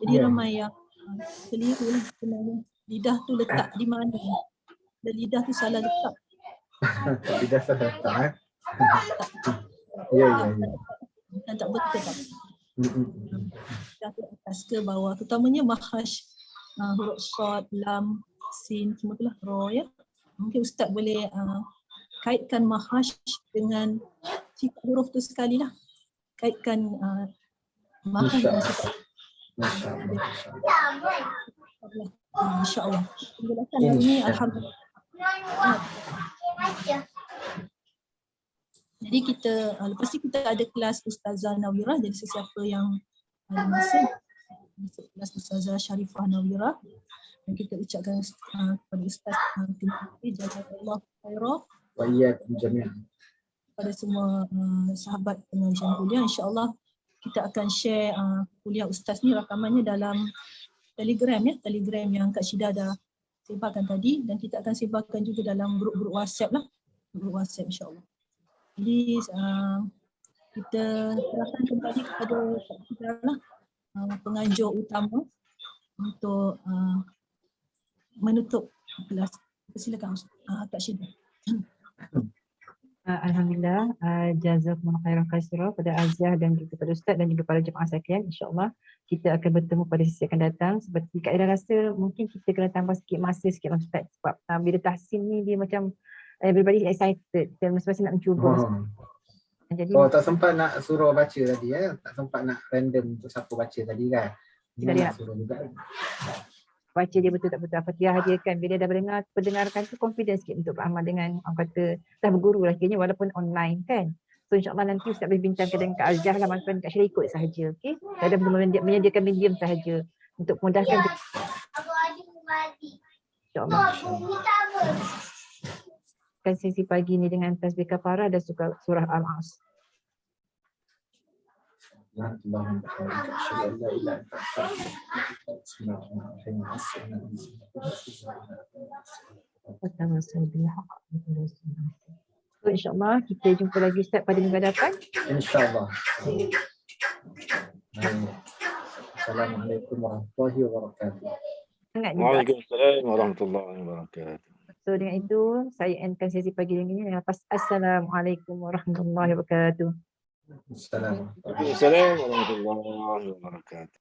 Jadi ramai yang keliru lah sebenarnya. Lidah tu letak di mana? Dan lidah tu salah letak. Lidah salah letak. Ya. Dan tak betul tak? Lidah tu atas ke bawah. Terutamanya makhraj huruf shad, lam, sin, semua itulah ra ya. Mungkin Ustaz boleh kaitkan makhraj dengan sifat huruf tu sekali lah. Kaitkan makhraj dengan sifat. InsyaAllah. Penjelasan hari ini alhamdulillah. Jadi kita lepas ni kita ada kelas Ustazah Nawirah. Jadi sesiapa yang ada masa masuk kelas Ustazah Sharifah Nawirah, dan kita ucapkan kepada Ustaz terima kasih jazakallahu khairan Wa iyyakum jami'an. kepada semua sahabat pengajian kuliah. InsyaAllah kita akan share kuliah Ustaz ni rakamannya dalam Telegram ya, Telegram yang Kak Syida dah sebarkan tadi, dan kita akan sebarkan juga dalam grup-grup WhatsApp lah. grup WhatsApp insya-Allah. Jadi kita serahkan kembali kepada Kak Syida lah, pengajar utama untuk menutup kelas. Silakan Kak Syida. Alhamdulillah, jazakumullah khairan katsira pada Aziah dan juga pada Ustaz dan juga para jemaah sekalian. InsyaAllah kita akan bertemu pada sesi akan datang. Seperti Kak Ida rasa mungkin kita kena tambah sikit masa sikit Ustaz, sebab bila tahsin ni dia macam everybody excited dan masing-masing nak mencuba. Jadi tak sempat nak suruh baca tadi ya. Tak sempat nak random untuk siapa baca tadi kan. Kita Nak lihat. suruh juga. baca dia betul tak betul, Al-Fatihah hadiahkan. Bila dah pendengarkan tu confidence sikit untuk beramal dengan orang kata dah berguru lah kayaknya walaupun online kan. So insyaAllah nanti Ustaz boleh bincangkan dengan Kak Aziah lah, manfaat Kak Syirah ikut sahaja. Okay, ada menyediakan medium sahaja untuk mudahkan insyaAllah. Kan sesi pagi ni dengan tasbih kafarah dan surah Al-As. So insyaAllah kita jumpa lagi Ustaz pada minggu depan. InsyaAllah. Assalamualaikum warahmatullahi wabarakatuh. Waalaikumsalam warahmatullahi wabarakatuh. So dengan itu saya endkan sesi pagi ini dengan Assalamualaikum warahmatullahi wabarakatuh. Assalamualaikum. Waalaikumsalam warahmatullahi wabarakatuh.